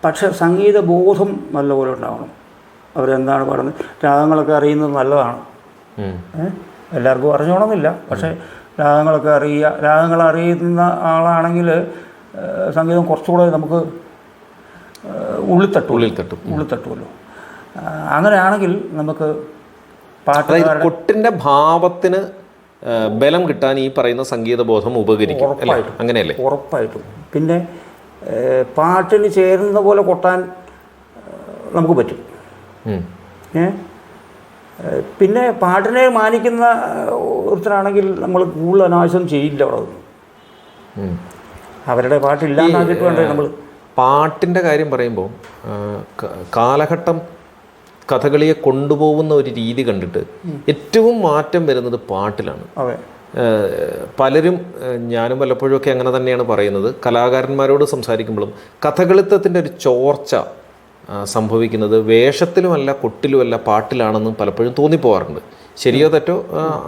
പക്ഷെ സംഗീത ബോധം നല്ലപോലെ ഉണ്ടാവണം. അവരെന്താണ് പാടുന്നത്, രാഗങ്ങളൊക്കെ അറിയുന്നത് നല്ലതാണ്. എല്ലാവർക്കും അറിഞ്ഞോണമെന്നില്ല, പക്ഷേ രാഗങ്ങൾ അറിയുന്ന ആളാണെങ്കിൽ സംഗീതം കുറച്ചുകൂടെ നമുക്ക് ഉള്ളിത്തട്ടുമല്ലോ. അങ്ങനെയാണെങ്കിൽ നമുക്ക് കൊട്ടിൻ്റെ ഭാവത്തിന് ബലം കിട്ടാൻ ഈ പറയുന്ന സംഗീത ബോധം ഉപകരിക്കും. അങ്ങനെയല്ലേ? ഉറപ്പായിട്ടും. പിന്നെ പാട്ടിന് ചേരുന്ന പോലെ കൊട്ടാൻ നമുക്ക് പറ്റും. പിന്നെ പാട്ടിനെ മാനിക്കുന്ന ഒരുത്തരാണെങ്കിൽ നമ്മൾ കൂടുതൽ അനാവശ്യം ചെയ്യില്ല. അവിടെ അവരുടെ പാട്ടില്ലാണ്ടാക്കിയിട്ട് വേണ്ടേ നമ്മൾ. പാട്ടിൻ്റെ കാര്യം പറയുമ്പോൾ കാലഘട്ടം കഥകളിയെ കൊണ്ടുപോകുന്ന ഒരു രീതി കണ്ടിട്ട് ഏറ്റവും മാറ്റം വരുന്നത് പാട്ടിലാണ്. പലരും, ഞാനും പലപ്പോഴുമൊക്കെ അങ്ങനെ തന്നെയാണ് പറയുന്നത്, കലാകാരന്മാരോട് സംസാരിക്കുമ്പോഴും കഥകളിത്തത്തിൻ്റെ ഒരു ചോർച്ച സംഭവിക്കുന്നത് വേഷത്തിലുമല്ല കൊട്ടിലുമല്ല പാട്ടിലാണെന്നും പലപ്പോഴും തോന്നിപ്പോവാറുണ്ട്. ശരിയോ തെറ്റോ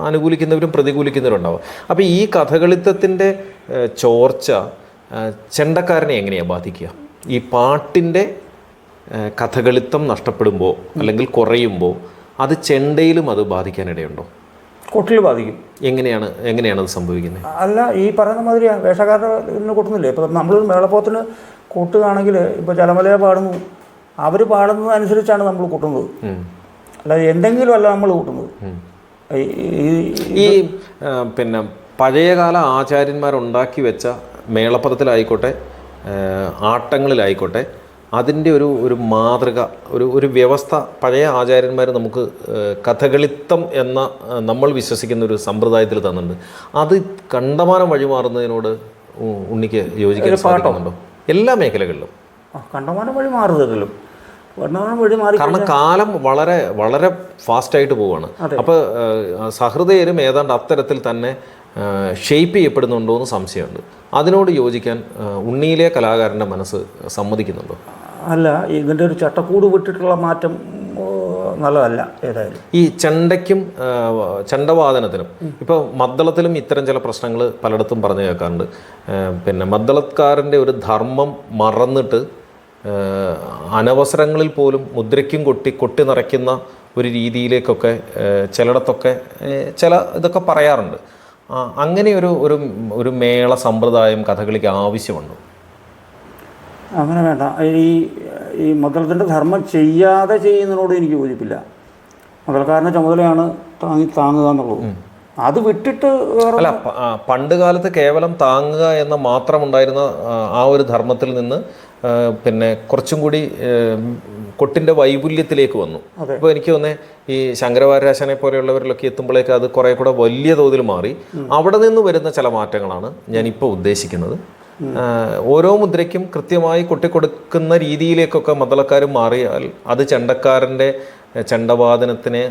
അനുകൂലിക്കുന്നവരും പ്രതികൂലിക്കുന്നവരും ഉണ്ടാവും. അപ്പോൾ ഈ കഥകളിത്തത്തിൻ്റെ ചോർച്ച ചെണ്ടക്കാരനെ എങ്ങനെയാണ് ബാധിക്കുക? ഈ പാട്ടിൻ്റെ കഥകളിത്തം നഷ്ടപ്പെടുമ്പോൾ അല്ലെങ്കിൽ കുറയുമ്പോൾ അത് ചെണ്ടയിലും അത് ബാധിക്കാനിടയുണ്ടോ? കൊട്ടിൽ ബാധിക്കും. എങ്ങനെയാണ് അത് സംഭവിക്കുന്നത്? അല്ല, ഈ പറയുന്ന മാതിരി വേഷക്കാരന് കൊട്ടുന്നില്ലേ. ഇപ്പം നമ്മളൊരു മേളപ്പോത്തിന് കൊട്ടുകയാണെങ്കിൽ ഇപ്പോൾ ചലമലയെ പാടുന്നു, അവർ പാടുന്നതനുസരിച്ചാണ് നമ്മൾ കൊട്ടുന്നത്. അല്ലാതെ എന്തെങ്കിലും അല്ല നമ്മൾ കൊട്ടുന്നത്. ഈ പിന്നെ പഴയകാല ആചാര്യന്മാരുണ്ടാക്കി വെച്ച മേളപ്പദത്തിലായിക്കോട്ടെ ആട്ടങ്ങളിലായിക്കോട്ടെ അതിൻ്റെ ഒരു മാതൃക, ഒരു വ്യവസ്ഥ പഴയ ആചാര്യന്മാർ നമുക്ക് കഥകളിത്തം എന്ന നമ്മൾ വിശ്വസിക്കുന്ന ഒരു സമ്പ്രദായത്തിൽ തന്നിട്ടുണ്ട്. അത് കണ്ടമാനം വഴിമാറുന്നതിനോട് ഉണ്ണിക്ക് യോജിക്കാൻ സാധിക്കുന്നുണ്ടോ? എല്ലാ മേഖലകളിലും കണ്ടമാനം വഴി മാറുന്നതിലും കാരണം കാലം വളരെ വളരെ ഫാസ്റ്റായിട്ട് പോവുകയാണ്. അപ്പോൾ സഹൃദയരും ഏതാണ്ട് അത്തരത്തിൽ തന്നെ ഷെയ്പ്പ് ചെയ്യപ്പെടുന്നുണ്ടോ എന്ന് സംശയമുണ്ട്. അതിനോട് യോജിക്കാൻ ഉണ്ണിയിലെ കലാകാരൻ്റെ മനസ്സ് സമ്മതിക്കുന്നുണ്ടോ? അല്ല, ഇതിൻ്റെ ഒരു ചട്ടക്കൂട് വിട്ടിട്ടുള്ള മാറ്റം നല്ലതല്ല. ഏതായാലും ഈ ചെണ്ടയ്ക്കും ചെണ്ടവാദനത്തിനും ഇപ്പോൾ മദ്ദളത്തിലും ഇത്തരം ചില പ്രശ്നങ്ങൾ പലയിടത്തും പറഞ്ഞു കേൾക്കാറുണ്ട്. പിന്നെ മദ്ദളക്കാരൻ്റെ ഒരു ധർമ്മം മറന്നിട്ട് അനവസരങ്ങളിൽ പോലും മുദ്രയ്ക്കും കൊട്ടി നിറയ്ക്കുന്ന ഒരു രീതിയിലേക്കൊക്കെ ചിലയിടത്തൊക്കെ ചില ഇതൊക്കെ പറയാറുണ്ട്. അങ്ങനെ ഒരു മേള സമ്പ്രദായം കഥകളിക്ക് ആവശ്യമുണ്ടോ? അങ്ങനെ വേണ്ട. ഈ ഈ മദ്ദളത്തിൻ്റെ ധർമ്മം ചെയ്യാതെ ചെയ്യുന്നതിനോട് എനിക്ക് യോജിപ്പില്ല. മദ്ദളക്കാരൻ്റെ ചുമതലയാണ് താങ്ങുക എന്നുള്ളത്. അത് വിട്ടിട്ട് അല്ല, പണ്ട് കാലത്ത് കേവലം താങ്ങുക എന്ന മാത്രം ഉണ്ടായിരുന്ന ആ ഒരു ധർമ്മത്തിൽ നിന്ന് പിന്നെ കുറച്ചും കൂടി കൊട്ടിൻ്റെ വൈപുല്യത്തിലേക്ക് വന്നു. ഇപ്പോൾ എനിക്ക് തോന്നുന്നത് ഈ ശങ്കരവാരാശനെ പോലെയുള്ളവരിലൊക്കെ എത്തുമ്പോഴേക്ക് അത് കുറേ കൂടെ വലിയ തോതിൽ മാറി. അവിടെ നിന്ന് വരുന്ന ചില മാറ്റങ്ങളാണ് ഞാനിപ്പോൾ ഉദ്ദേശിക്കുന്നത്. ഓരോ മുദ്രയ്ക്കും കൃത്യമായി കൊട്ടിക്കൊടുക്കുന്ന രീതിയിലേക്കൊക്കെ മദ്ദളക്കാർ മാറിയാൽ അത് ചെണ്ടക്കാരൻ്റെ ചെണ്ടവാദനത്തിനെ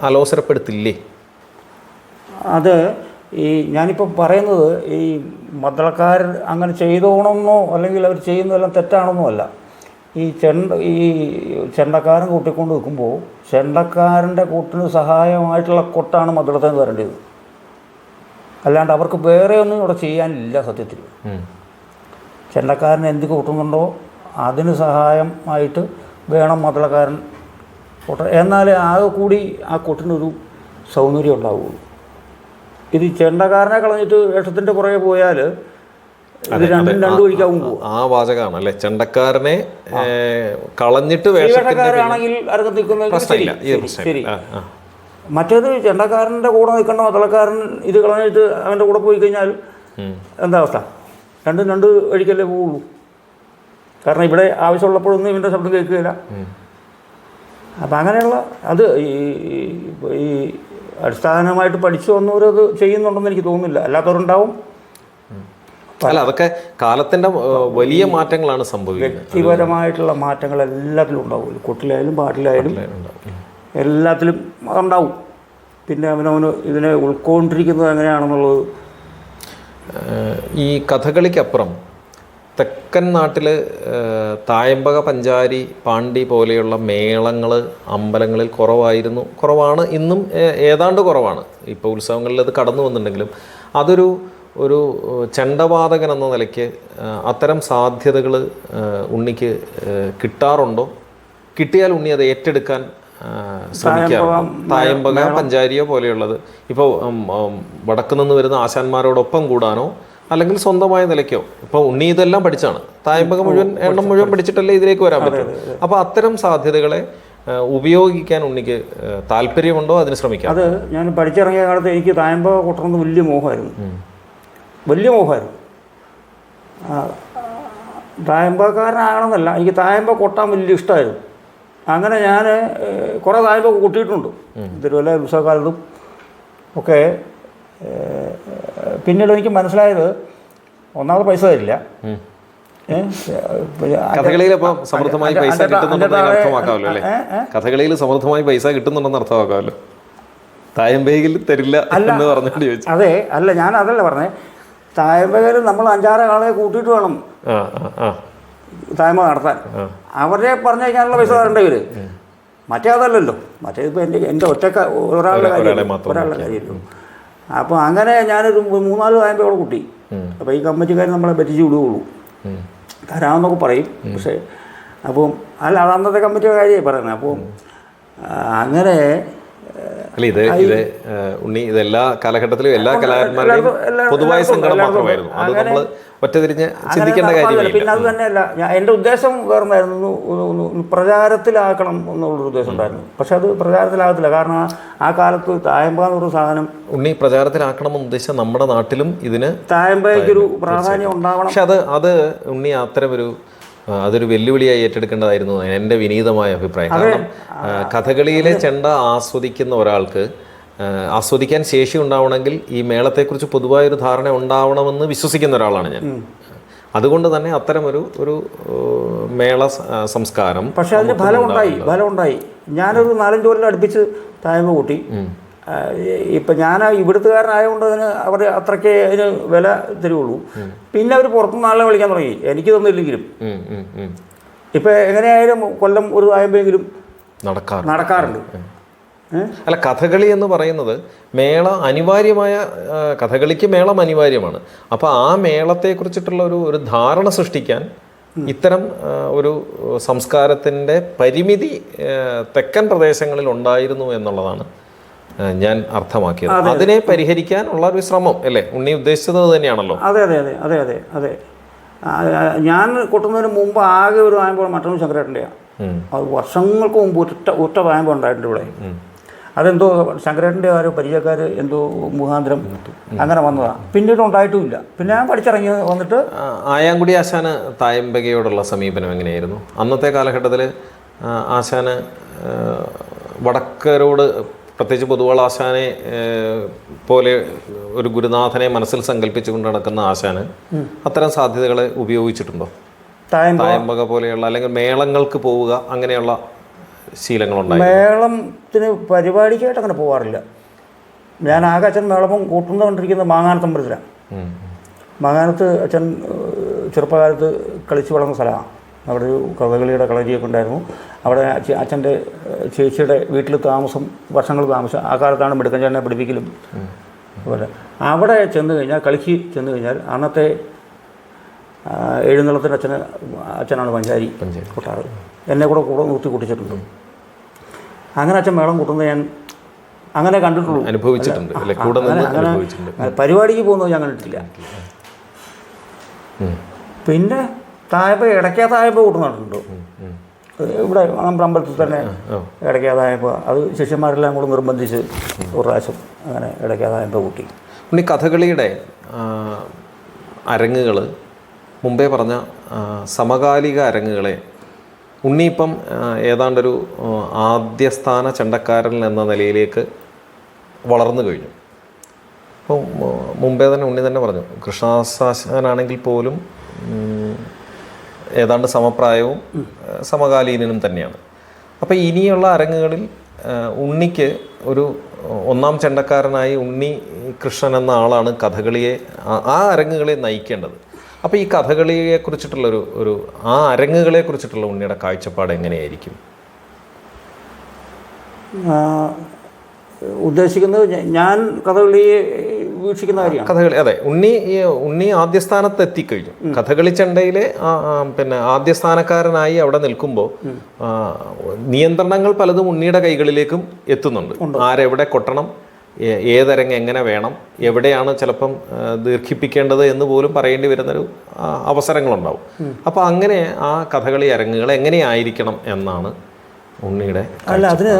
അലോസരപ്പെടുത്തില്ലേ? അത് ഈ ഞാനിപ്പോൾ പറയുന്നത് ഈ മദ്ദളക്കാർ അങ്ങനെ ചെയ്തോണമെന്നോ അല്ലെങ്കിൽ അവർ ചെയ്യുന്നതെല്ലാം തെറ്റാണെന്നോ അല്ല. ഈ ചെണ്ടക്കാരൻ കൂട്ടിക്കൊണ്ട് വെക്കുമ്പോൾ ചെണ്ടക്കാരൻ്റെ കൂട്ടിന് സഹായമായിട്ടുള്ള കൊട്ടാണ് മദ്ദളത്തിന് വരേണ്ടത്. അല്ലാണ്ട് അവർക്ക് വേറെ ഒന്നും ഇവിടെ ചെയ്യാനില്ല സത്യത്തിൽ. ചെണ്ടക്കാരൻ എന്ത് കൂട്ടുന്നുണ്ടോ അതിന് സഹായമായിട്ട് വേണം മദ്ദളക്കാരൻ കൊട്ട, എന്നാലേ ആകെ കൂടി ആ കൊട്ടിനൊരു സൗന്ദര്യം ഉണ്ടാവുകയുള്ളൂ. ഇത് ചെണ്ടക്കാരനെ കളഞ്ഞിട്ട് വേഷത്തിൻ്റെ പുറകെ പോയാൽ ഇത് രണ്ടു വഴിക്കാവും പോകും. ആ വാചകമാണ് അല്ലേ, ചെണ്ടക്കാരനെ കളഞ്ഞിട്ട് വേഷക്കാരാണെങ്കിൽ അരങ്ങ് നിൽക്കുന്ന ശരി. മറ്റേത് ചെണ്ടക്കാരൻ്റെ കൂടെ നിൽക്കേണ്ട മദ്ദളക്കാരൻ ഇത് കളഞ്ഞിട്ട് അവൻ്റെ കൂടെ പോയി കഴിഞ്ഞാൽ എന്താ അവസ്ഥ? രണ്ട് വഴിക്കല്ലേ പോവുള്ളൂ. കാരണം ഇവിടെ ആവശ്യമുള്ളപ്പോഴൊന്നും ഇവൻ്റെ ശബ്ദം കേൾക്കുകയില്ല. അപ്പം അങ്ങനെയുള്ള അത് ഈ അടിസ്ഥാനമായിട്ട് പഠിച്ചു വന്നവരത് ചെയ്യുന്നുണ്ടെന്ന് എനിക്ക് തോന്നുന്നില്ല. അല്ലാത്തവരുണ്ടാവും. അല്ല, അതൊക്കെ കാലത്തിൻ്റെ വലിയ മാറ്റങ്ങളാണ് സംഭവിക്കുന്നത്. വ്യക്തിപരമായിട്ടുള്ള മാറ്റങ്ങൾ എല്ലാത്തിലും ഉണ്ടാവും. കൊട്ടിലായാലും പാട്ടിലായാലും എല്ലാത്തിലും അതുണ്ടാവും. പിന്നെ അവനവന് ഇതിനെ ഉൾക്കൊണ്ടിരിക്കുന്നത് എങ്ങനെയാണെന്നുള്ളത്. ഈ കഥകളിക്കപ്പുറം തെക്കൻ നാട്ടിൽ തായമ്പക, പഞ്ചാരി, പാണ്ടി പോലെയുള്ള മേളങ്ങൾ അമ്പലങ്ങളിൽ കുറവാണ്. ഇന്നും ഏതാണ്ട് കുറവാണ്. ഇപ്പോൾ ഉത്സവങ്ങളിൽ അത് കടന്നു വന്നിട്ടുണ്ടെങ്കിലും ഒരു ചെണ്ടവാദകൻ എന്ന നിലയ്ക്ക് അത്തരം സാധ്യതകൾ ഉണ്ണിക്ക് കിട്ടാറുണ്ടോ? കിട്ടിയാൽ ഉണ്ണി അത് ഏറ്റെടുക്കാൻ ശ്രമിക്കാറുണ്ടോ? തായമ്പക, പഞ്ചാരിയോ പോലെയുള്ളത് ഇപ്പോൾ വടക്കു നിന്ന് വരുന്ന ആശാന്മാരോടൊപ്പം കൂടാനോ അല്ലെങ്കിൽ സ്വന്തമായ നിലയ്ക്കോ? ഇപ്പോൾ ഉണ്ണി ഇതെല്ലാം പഠിച്ചാണ്. തായമ്പക എണ്ണം മുഴുവൻ പഠിച്ചിട്ടല്ലേ ഇതിലേക്ക് വരാൻ പറ്റും. അപ്പോൾ അത്തരം സാധ്യതകളെ ഉപയോഗിക്കാൻ ഉണ്ണിക്ക് താല്പര്യമുണ്ടോ? അതിന് ശ്രമിക്കാം. അത് ഞാൻ പഠിച്ചിറങ്ങിയ കാലത്ത് എനിക്ക് തായമ്പക കൊട്ടണമെന്ന് വലിയ മോഹമായിരുന്നു. തായമ്പക്കാരനാകണമെന്നല്ല, എനിക്ക് തായമ്പ കൊട്ടാൻ വലിയ ഇഷ്ടമായിരുന്നു. അങ്ങനെ ഞാൻ കുറേ തായമ്പ കൊട്ടിയിട്ടുണ്ട് തിരുവല്ല ഉത്സവകാലത്തും ഒക്കെ. പിന്നീട് എനിക്ക് മനസ്സിലായത് ഒന്നാമത് പൈസ തരില്ല. കഥകളിയിൽ സമൃദ്ധമായി പൈസ കിട്ടുന്നുണ്ടെന്ന് അർത്ഥമാക്കാമല്ലോ അല്ലേ? കഥകളിയിൽ സമൃദ്ധമായി പൈസ കിട്ടുന്നുണ്ടെന്ന് അർത്ഥമാക്കാമല്ലോ. തായമ്പയിൽ തരില്ല എന്ന് പറഞ്ഞിട്ട് ചോദിച്ചു. അതെ, അല്ല, ഞാൻ അതല്ല പറഞ്ഞേ. തായമ്പകർ നമ്മൾ 5-6 ആളെ കൂട്ടിയിട്ട് വേണം തായമ്പ നടത്താൻ. അവരെ പറഞ്ഞു കഴിഞ്ഞാലുള്ള പൈസ തരേണ്ടവർ. മറ്റേ അതല്ലല്ലോ. മറ്റേ ഇപ്പോൾ എൻ്റെ ഒരാളുടെ കാര്യമല്ലോ. അപ്പോൾ അങ്ങനെ ഞാനൊരു 3-4 തായമ്പയോടെ കൂട്ടി. അപ്പോൾ ഈ കമ്മിറ്റിക്കാർ നമ്മളെ പറ്റിച്ച് വിടുകയുള്ളൂ. തരാമെന്നൊക്കെ പറയും. പക്ഷേ അപ്പം അല്ല, അത് അന്നത്തെ കമ്മിറ്റിയുടെ കാര്യമായി പറയുന്നത്. അപ്പം അങ്ങനെ ഇത് ഉണ്ണി ഇതെല്ലാ കാലഘട്ടത്തിലും എല്ലാ കലാകാരന്മാരുടെയും പൊതുവായ സങ്കടം മാത്രമായിരുന്നു. അത് നമ്മൾ ഒറ്റതിരിഞ്ഞ് ചിന്തിക്കേണ്ട കാര്യമില്ല. പിന്നെ അത് തന്നെയല്ല, എൻ്റെ ഉദ്ദേശം വേറൊന്നായിരുന്നു. പ്രചാരത്തിലാക്കണം എന്നുള്ളൊരു ഉദ്ദേശം ഉണ്ടായിരുന്നു. പക്ഷെ അത് പ്രചാരത്തിലാകത്തില്ല. കാരണം ആ കാലത്ത് തായമ്പ എന്നൊരു സാധനം ഉണ്ണി പ്രചാരത്തിലാക്കണം എന്ന് ഉദ്ദേശിച്ച നമ്മുടെ നാട്ടിലും ഇതിന് തായമ്പയ്ക്കൊരു പ്രാധാന്യം ഉണ്ടാവണം. പക്ഷെ അത് ഉണ്ണി അതൊരു വെല്ലുവിളിയായി ഏറ്റെടുക്കേണ്ടതായിരുന്നു എൻ്റെ വിനീതമായ അഭിപ്രായം. കാരണം കഥകളിയിലെ ചെണ്ട ആസ്വദിക്കുന്ന ഒരാൾക്ക് ആസ്വദിക്കാൻ ശേഷി ഉണ്ടാവണമെങ്കിൽ ഈ മേളത്തെക്കുറിച്ച് പൊതുവായൊരു ധാരണ ഉണ്ടാവണമെന്ന് വിശ്വസിക്കുന്ന ഒരാളാണ് ഞാൻ. അതുകൊണ്ട് തന്നെ അത്തരം ഒരു മേള സംസ്കാരം. പക്ഷെ അതിന് ഫലമുണ്ടായി. ഞാനൊരു 4-5 കൊല്ലം അടുപ്പിച്ച് തായമ്പ കൂട്ടി. ഇപ്പം ഞാൻ ഇവിടുത്തുകാരനായതുകൊണ്ട് അവർ അത്രയ്ക്ക് അതിന് വില തരുള്ളൂ. പിന്നെ അവർ പുറത്തുനിന്ന് ആളെ വിളിക്കാൻ തുടങ്ങി, എനിക്ക് തന്നില്ലെങ്കിലും. ഇപ്പം എങ്ങനെയായാലും കൊല്ലം ഒരു തായമ്പെങ്കിലും നടക്കാറുണ്ട്. അല്ല, കഥകളി എന്ന് പറയുന്നത് കഥകളിക്ക് മേളം അനിവാര്യമാണ്. അപ്പോൾ ആ മേളത്തെക്കുറിച്ചിട്ടുള്ള ഒരു ധാരണ സൃഷ്ടിക്കാൻ ഇത്തരം ഒരു സംസ്കാരത്തിൻ്റെ പരിമിതി തെക്കൻ പ്രദേശങ്ങളിൽ ഉണ്ടായിരുന്നു എന്നുള്ളതാണ് ഞാൻ അർത്ഥമാക്കിയത്. അതിനെ പരിഹരിക്കാനുള്ള ഒരു ശ്രമം അല്ലേ ഉണ്ണി ഉദ്ദേശിച്ചത്? തന്നെയാണല്ലോ. അതെ. ഞാൻ കൊട്ടുന്നതിന് മുമ്പ് ആകെ ഒരു വായ്പ മറ്റൊന്ന് ശങ്കരേട്ടൻ്റെയാണ്. അത് വർഷങ്ങൾക്ക് മുമ്പ് ഒറ്റ വായ്പ ഉണ്ടായിട്ടുണ്ട് ഇവിടെ. അതെന്തോ ശങ്കരേട്ടൻ്റെ ആരോ പരിചയക്കാർ എന്തോ മുഖാന്തരം അങ്ങനെ വന്നതാണ്. പിന്നീട് ഉണ്ടായിട്ടുമില്ല. പിന്നെ ഞാൻ പഠിച്ചിറങ്ങി വന്നിട്ട് ആയാങ്കുടി ആശാന് തായമ്പകയോടുള്ള സമീപനം എങ്ങനെയായിരുന്നു അന്നത്തെ കാലഘട്ടത്തിൽ? ആശാന് വടക്കരോട്, പ്രത്യേകിച്ച് പൊതുവാൾ ആശാനെ പോലെ ഒരു ഗുരുനാഥനെ മനസ്സിൽ സങ്കല്പിച്ചുകൊണ്ട് നടക്കുന്ന ആശാന് അത്തരം സാധ്യതകളെ ഉപയോഗിച്ചിട്ടുണ്ടോ? തായമ്പക പോലെയുള്ള അല്ലെങ്കിൽ മേളങ്ങൾക്ക് പോവുക അങ്ങനെയുള്ള ശീലങ്ങളുണ്ടായി? മേളത്തിന് പരിപാടിക്കായിട്ട് അങ്ങനെ പോകാറില്ല. ഞാൻ ആകെ അച്ഛൻ മേളപ്പം കൂട്ടുന്നുകൊണ്ടിരിക്കുന്നത് മാങ്ങാനത്ത് അമ്പലത്തിലാണ്. മാങ്ങാനത്ത് അച്ഛൻ ചെറുപ്പകാലത്ത് കളിച്ച് വളർന്ന സ്ഥലമാണ്. അവിടെ ഒരു കഥകളിയുടെ കളരിയൊക്കെ ഉണ്ടായിരുന്നു. അവിടെ അച്ഛൻ്റെ ചേച്ചിയുടെ വീട്ടിൽ താമസം, വർഷങ്ങൾ താമസം. ആ കാലത്താണ് മിടുക്കൻ ചേട്ടനെ പഠിപ്പിക്കലും അതുപോലെ. അവിടെ ചെന്ന് കഴിഞ്ഞാൽ, കളിക്ക് ചെന്ന് കഴിഞ്ഞാൽ അന്നത്തെ എഴുന്നള്ളത്തിന് അച്ഛനാണ് പഞ്ചാരി കൊട്ടാറ്. എന്നെ കൂടെ നിർത്തി കൂട്ടിച്ചിട്ടുണ്ട്. അങ്ങനെ അച്ഛൻ മേളം കൂട്ടുന്നത് ഞാൻ അങ്ങനെ കണ്ടിട്ടുള്ളൂ, അനുഭവിച്ചിട്ടുണ്ട്. അങ്ങനെ പരിപാടിക്ക് പോകുന്നത് ഞാൻ കണ്ടിട്ടില്ല. പിന്നെ തായപ്പ ഇടയ്ക്കാതായപ്പോൾ കൂട്ടുന്നുണ്ടോ ഇവിടെ നമ്മുടെ അമ്പലത്തിൽ തന്നെ. ഇടയ്ക്കാതായപ്പോൾ അത് ശിഷ്യന്മാരെല്ലാം കൂടെ നിർബന്ധിച്ച് ഒരു പ്രാവശ്യം അങ്ങനെ ഇടയ്ക്കാതായപ്പോൾ കൂട്ടി. ഉണ്ണി, കഥകളിയുടെ അരങ്ങുകൾ മുമ്പേ പറഞ്ഞ സമകാലിക അരങ്ങുകളെ ഉണ്ണി ഇപ്പം ഏതാണ്ടൊരു ആദ്യസ്ഥാന ചണ്ടക്കാരൻ എന്ന നിലയിലേക്ക് വളർന്നു കഴിഞ്ഞു. അപ്പോൾ മുമ്പേ തന്നെ ഉണ്ണി തന്നെ പറഞ്ഞു, കൃഷ്ണദാസാശാനാണെങ്കിൽ പോലും ഏതാണ്ട് സമപ്രായവും സമകാലീനനും തന്നെയാണ്. അപ്പോൾ ഇനിയുള്ള അരങ്ങുകളിൽ ഉണ്ണിക്ക് ഒരു ഒന്നാം ചെണ്ടക്കാരനായി ഉണ്ണി കൃഷ്ണൻ എന്ന ആളാണ് കഥകളിയെ, ആ അരങ്ങുകളെ നയിക്കേണ്ടത്. അപ്പോൾ ഈ കഥകളിയെക്കുറിച്ചിട്ടുള്ളൊരു ആ അരങ്ങുകളെക്കുറിച്ചിട്ടുള്ള ഉണ്ണിയുടെ കാഴ്ചപ്പാട് എങ്ങനെയായിരിക്കും? ഉദ്ദേശിക്കുന്നത് ഞാൻ കഥകളിയെ വീക്ഷിക്കുന്ന കാര്യമാണ്. കഥകളി, അതെ. ഉണ്ണി ആദ്യസ്ഥാനത്ത് എത്തിക്കഴിഞ്ഞു. കഥകളി ചെണ്ടയിലെ പിന്നെ ആദ്യസ്ഥാനക്കാരനായി അവിടെ നിൽക്കുമ്പോൾ നിയന്ത്രണങ്ങൾ പലതും ഉണ്ണിയുടെ കൈകളിലേക്കും എത്തുന്നുണ്ട്. ആരെവിടെ കൊട്ടണം, ഏതരങ്ങ് എങ്ങനെ വേണം, എവിടെയാണ് ചിലപ്പം ദീർഘിപ്പിക്കേണ്ടത് എന്ന് പോലും പറയേണ്ടി വരുന്നൊരു അവസരങ്ങളുണ്ടാവും. അപ്പോൾ അങ്ങനെ ആ കഥകളി അരങ്ങുകൾ എങ്ങനെയായിരിക്കണം എന്നാണ് ഉണ്ണിയുടെ. അല്ല, അതിന്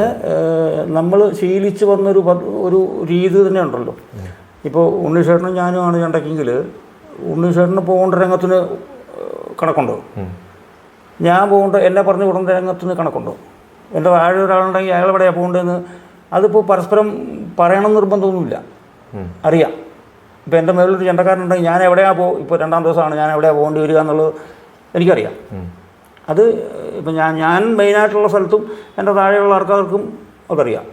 നമ്മൾ ശീലിച്ച് വന്നൊരു ഒരു രീതി തന്നെ ഉണ്ടല്ലോ. ഇപ്പോൾ ഉണ്ണിശേഷനും ഞാനുമാണ് ചെണ്ടയ്ക്കെങ്കിൽ ഉണ്ണിശേഷന് പോകേണ്ട രംഗത്തിന് കണക്കുണ്ടോ, ഞാൻ എന്നെ പറഞ്ഞു വിടേണ്ട രംഗത്തിന് കണക്കുണ്ടോ, എൻ്റെ താഴെ ഒരാളുണ്ടെങ്കിൽ അയാൾ എവിടെയാണ് പോകേണ്ടതെന്ന് അതിപ്പോൾ പരസ്പരം പറയണം നിർബന്ധമൊന്നുമില്ല, അറിയാം. ഇപ്പോൾ എൻ്റെ മേളിലൊരു ചെണ്ടക്കാരനുണ്ടെങ്കിൽ ഞാൻ എവിടെയാണ് ഇപ്പോൾ 2ാം ദിവസമാണ് ഞാൻ എവിടെയാണ് പോകേണ്ടി വരിക എന്നുള്ളത് എനിക്കറിയാം. അത് ഇപ്പം ഞാൻ മെയിനായിട്ടുള്ള സ്ഥലത്തും എൻ്റെ താഴെയുള്ള ആൾക്കാർക്കും അതറിയാം.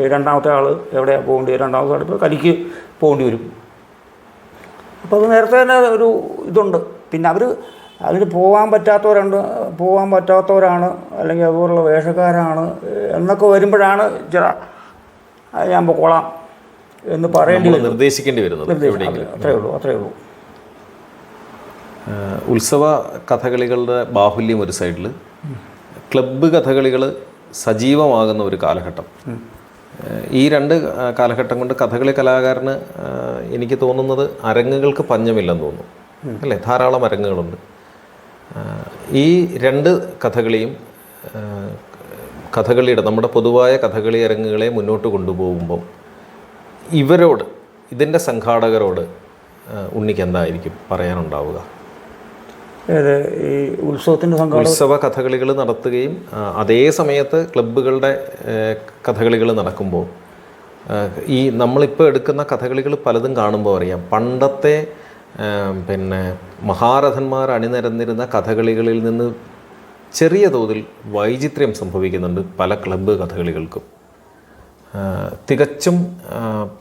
2ാമത്തെ ആൾ എവിടെയാണ് പോകേണ്ടി വരും, 2ാമത്തെ ആൾ ഇപ്പോൾ കലിക്ക് പോകേണ്ടി വരും. അപ്പോൾ അത് നേരത്തെ തന്നെ ഒരു ഇതുണ്ട്. പിന്നെ അവർ അതിന് പോകാൻ പറ്റാത്തവരാണ് അല്ലെങ്കിൽ അതുപോലുള്ള വേഷക്കാരാണ് എന്നൊക്കെ വരുമ്പോഴാണ് ഞാൻ പൊക്കോളാം എന്ന് പറയേണ്ടി വരും, നിർദ്ദേശിക്കേണ്ടി വരുന്നത്. അത്രയേ ഉള്ളൂ. ഉത്സവ കഥകളികളുടെ ബാഹുല്യം ഒരു സൈഡിൽ, ക്ലബ്ബ് കഥകളികൾ സജീവമാകുന്ന ഒരു കാലഘട്ടം. ഈ 2 കാലഘട്ടം കൊണ്ട് കഥകളി കലാകാരന് എനിക്ക് തോന്നുന്നത് അരങ്ങുകൾക്ക് പഞ്ഞമില്ലെന്ന് തോന്നുന്നു, അല്ലേ? ധാരാളം അരങ്ങുകളുണ്ട്. ഈ 2 കഥകളിയും കഥകളിയുടെ നമ്മുടെ പൊതുവായ കഥകളി അരങ്ങുകളെ മുന്നോട്ട് കൊണ്ടുപോകുമ്പം ഇവരോട്, ഇതിൻ്റെ സംഘാടകരോട് ഉണ്ണിക്ക് എന്തായിരിക്കും പറയാനുണ്ടാവുക? ഈ ഉത്സവ കഥകളികൾ നടത്തുകയും അതേ സമയത്ത് ക്ലബ്ബുകളുടെ കഥകളികൾ നടക്കുമ്പോൾ ഈ നമ്മളിപ്പോൾ എടുക്കുന്ന കഥകളികൾ പലതും കാണുമ്പോൾ അറിയാം, പണ്ടത്തെ പിന്നെ മഹാരഥന്മാർ അണിനിരന്നിരുന്ന കഥകളികളിൽ നിന്ന് ചെറിയ തോതിൽ വൈചിത്ര്യം സംഭവിക്കുന്നുണ്ട് പല ക്ലബ്ബ് കഥകളികൾക്കും. തികച്ചും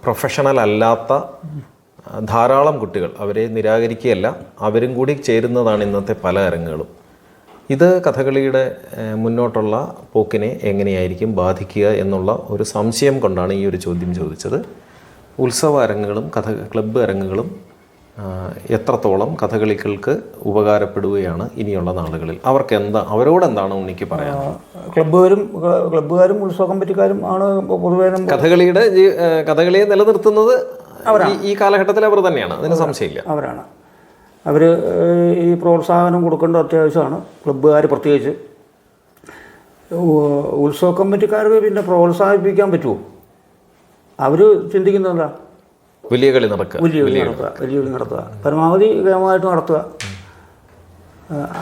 പ്രൊഫഷണൽ അല്ലാത്ത ധാരാളം കുട്ടികൾ, അവരെ നിരാകരിക്കുകയല്ല, അവരും കൂടി ചേരുന്നതാണ് ഇന്നത്തെ പല അരങ്ങുകളും. ഇത് കഥകളിയുടെ മുന്നോട്ടുള്ള പോക്കിനെ എങ്ങനെയായിരിക്കും ബാധിക്കുക എന്നുള്ള ഒരു സംശയം കൊണ്ടാണ് ഈ ഒരു ചോദ്യം ചോദിച്ചത്. ഉത്സവ അരങ്ങുകളും ക്ലബ്ബ് അരങ്ങുകളും എത്രത്തോളം കഥകളികൾക്ക് ഉപകാരപ്പെടുകയാണ് ഇനിയുള്ള നാളുകളിൽ? അവരോടെന്താണ് ഉണ്ണിക്ക് പറയാം? ക്ലബ്ബുകാരും ഉത്സവ കമ്മിറ്റിക്കാരും ആണ് പൊതുവേ കഥകളിയെ നിലനിർത്തുന്നത് ഈ കാലഘട്ടത്തിൽ അവർ തന്നെയാണ്, അതിന് സംശയമില്ല. അവരാണ്. അവർ ഈ പ്രോത്സാഹനം കൊടുക്കേണ്ടത് അത്യാവശ്യമാണ്. ക്ലബ്ബുകാർ പ്രത്യേകിച്ച്. ഉത്സവ കമ്മിറ്റിക്കാർക്ക് പിന്നെ പ്രോത്സാഹിപ്പിക്കാൻ പറ്റുമോ? അവർ ചിന്തിക്കുന്നത് എന്താ? വലിയ കളി നടക്കുക, വലിയ കളി നടത്തുക, പരമാവധി ഗെയിമായിട്ട് നടത്തുക.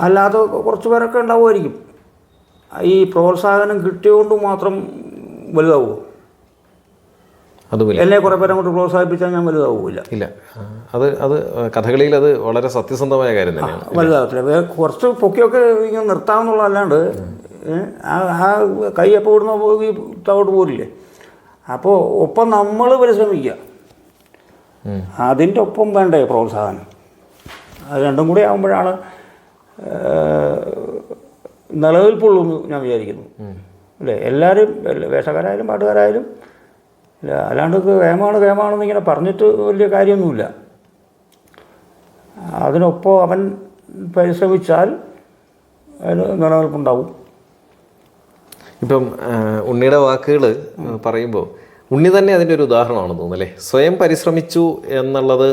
അല്ലാതെ കുറച്ച് പേരൊക്കെ ഉണ്ടാവുമായിരിക്കും. ഈ പ്രോത്സാഹനം കിട്ടിയതുകൊണ്ട് മാത്രം വലുതാവുമോ? അതുമില്ല. എന്നെ കുറേ പേരെ അങ്ങോട്ട് പ്രോത്സാഹിപ്പിച്ചാൽ ഞാൻ വലുതാവില്ല. ഇല്ല, അത് കഥകളിയിൽ അത് വളരെ സത്യസന്ധമായ കാര്യം തന്നെയാണ്. വലുതാവത്തില്ല. കുറച്ച് പൊക്കിയൊക്കെ ഇങ്ങനെ നിർത്താമെന്നുള്ളതല്ലാണ്ട് ആ കൈ എപ്പോൾ ഇടുന്ന ഈ താവോട്ട് പോരില്ലേ. അപ്പോൾ ഒപ്പം നമ്മൾ പരിശ്രമിക്കുക, അതിൻ്റെ ഒപ്പം വേണ്ടേ പ്രോത്സാഹനം. അത് രണ്ടും കൂടി ആകുമ്പോഴാണ് നിലനിൽപ്പുള്ളൂ എന്ന് ഞാൻ വിചാരിക്കുന്നു. അല്ലേ? എല്ലാവരും വേഷക്കാരായാലും പാട്ടുകാരായാലും ഇല്ല, അല്ലാണ്ട് കേമാണെന്ന് ഇങ്ങനെ പറഞ്ഞിട്ട് വലിയ കാര്യമൊന്നുമില്ല. അതിനൊപ്പം അവൻ പരിശ്രമിച്ചാൽ അതിന് നിലനിൽപ്പുണ്ടാവും. ഇപ്പം ഉണ്ണിയുടെ വാക്കുകൾ പറയുമ്പോൾ ഉണ്ണി തന്നെ അതിൻ്റെ ഒരു ഉദാഹരണമാണെന്ന് തോന്നുന്നു അല്ലേ? സ്വയം പരിശ്രമിച്ചു എന്നുള്ളത്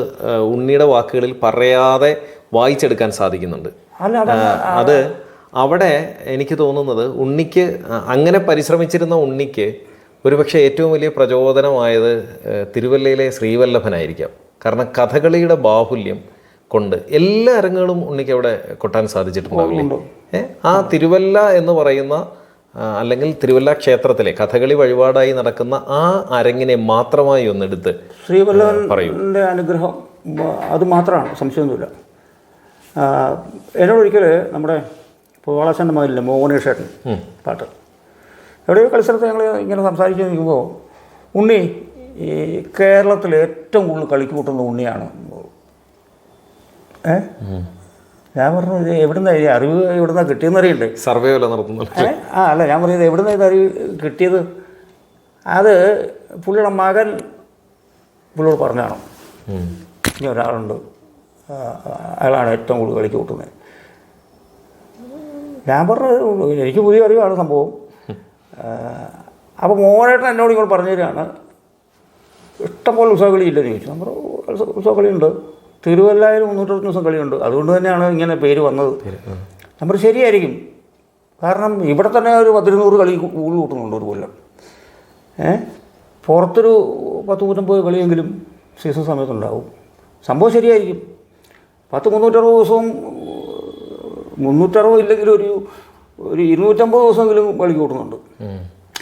ഉണ്ണിയുടെ വാക്കുകളിൽ പറയാതെ വായിച്ചെടുക്കാൻ സാധിക്കുന്നുണ്ട്. അത് അവിടെ എനിക്ക് തോന്നുന്നത് ഉണ്ണിക്ക് അങ്ങനെ പരിശ്രമിച്ചിരുന്ന ഉണ്ണിക്ക് ഒരുപക്ഷെ ഏറ്റവും വലിയ പ്രചോദനമായത് തിരുവല്ലയിലെ ശ്രീവല്ലഭനായിരിക്കാം. കാരണം കഥകളിയുടെ ബാഹുല്യം കൊണ്ട് എല്ലാ അരങ്ങുകളും ഉണ്ണിക്ക് അവിടെ കൊട്ടാൻ സാധിച്ചിട്ടുണ്ടാവില്ലേ? ആ തിരുവല്ല എന്ന് പറയുന്ന അല്ലെങ്കിൽ തിരുവല്ല ക്ഷേത്രത്തിലെ കഥകളി വഴിപാടായി നടക്കുന്ന ആ അരങ്ങിനെ മാത്രമായി ഒന്നെടുത്ത് ശ്രീവല്ലഭന്റെ അനുഗ്രഹം അത് മാത്രമാണ്, സംശയമൊന്നുമില്ല. എന്നോടൊരിക്കൽ നമ്മുടെ പൂവാളാശൻ്റെ മകനില്ലേ മോഹനേഷേട്ടൻ പാട്ട് എവിടെയോ കളിസ്ഥലത്ത് ഞങ്ങൾ ഇങ്ങനെ സംസാരിച്ച് നിൽക്കുമ്പോൾ ഉണ്ണി ഈ കേരളത്തിൽ ഏറ്റവും കൂടുതൽ കളിക്ക് കൂട്ടുന്ന ഉണ്ണിയാണ്. ഞാൻ പറഞ്ഞു ഇത് എവിടുന്ന അറിവ് എവിടുന്നാണ് കിട്ടിയെന്ന് അറിയണ്ടേ? സർവേ വല്ല നടത്തുന്നു. അല്ല, ഞാൻ പറഞ്ഞത് എവിടുന്ന ഇത് അറിവ് കിട്ടിയത്? അത് പുള്ളിയുടെ മകൻ പുള്ളിയോട് പറഞ്ഞാണോ ഇനി ഒരാളുണ്ട് അയാളാണ് ഏറ്റവും കൂടുതൽ കളിക്ക് കൂട്ടുന്നത്. ഞാൻ പറഞ്ഞത് എനിക്ക് പുതിയ അറിവാണ് സംഭവം. അപ്പോൾ മോനേട്ടൻ എന്നോട് ഇങ്ങോട്ട് പറഞ്ഞു തരികയാണ്, ഇഷ്ടംപോലെ ഉത്സവക്കളി ഇല്ലെന്ന് ചോദിച്ചു. നമ്മൾ ഉത്സവക്കളിയുണ്ട്, തിരുവല്ലയിൽ 360 ദിവസം കളിയുണ്ട്, അതുകൊണ്ട് തന്നെയാണ് ഇങ്ങനെ പേര് വന്നത്. നമ്മൾ ശരിയായിരിക്കും. കാരണം ഇവിടെ തന്നെ ഒരു 100 കളി കൂടുതൽ കൂട്ടുന്നുണ്ട് ഒരു കൊല്ലം. പുറത്തൊരു 100-150 കളിയെങ്കിലും സീസൺ സമയത്തുണ്ടാവും. സംഭവം ശരിയായിരിക്കും. 360 ദിവസവും 360 ഇല്ലെങ്കിൽ ഒരു 250 ദിവസമെങ്കിലും കളി കൂട്ടുന്നുണ്ട്.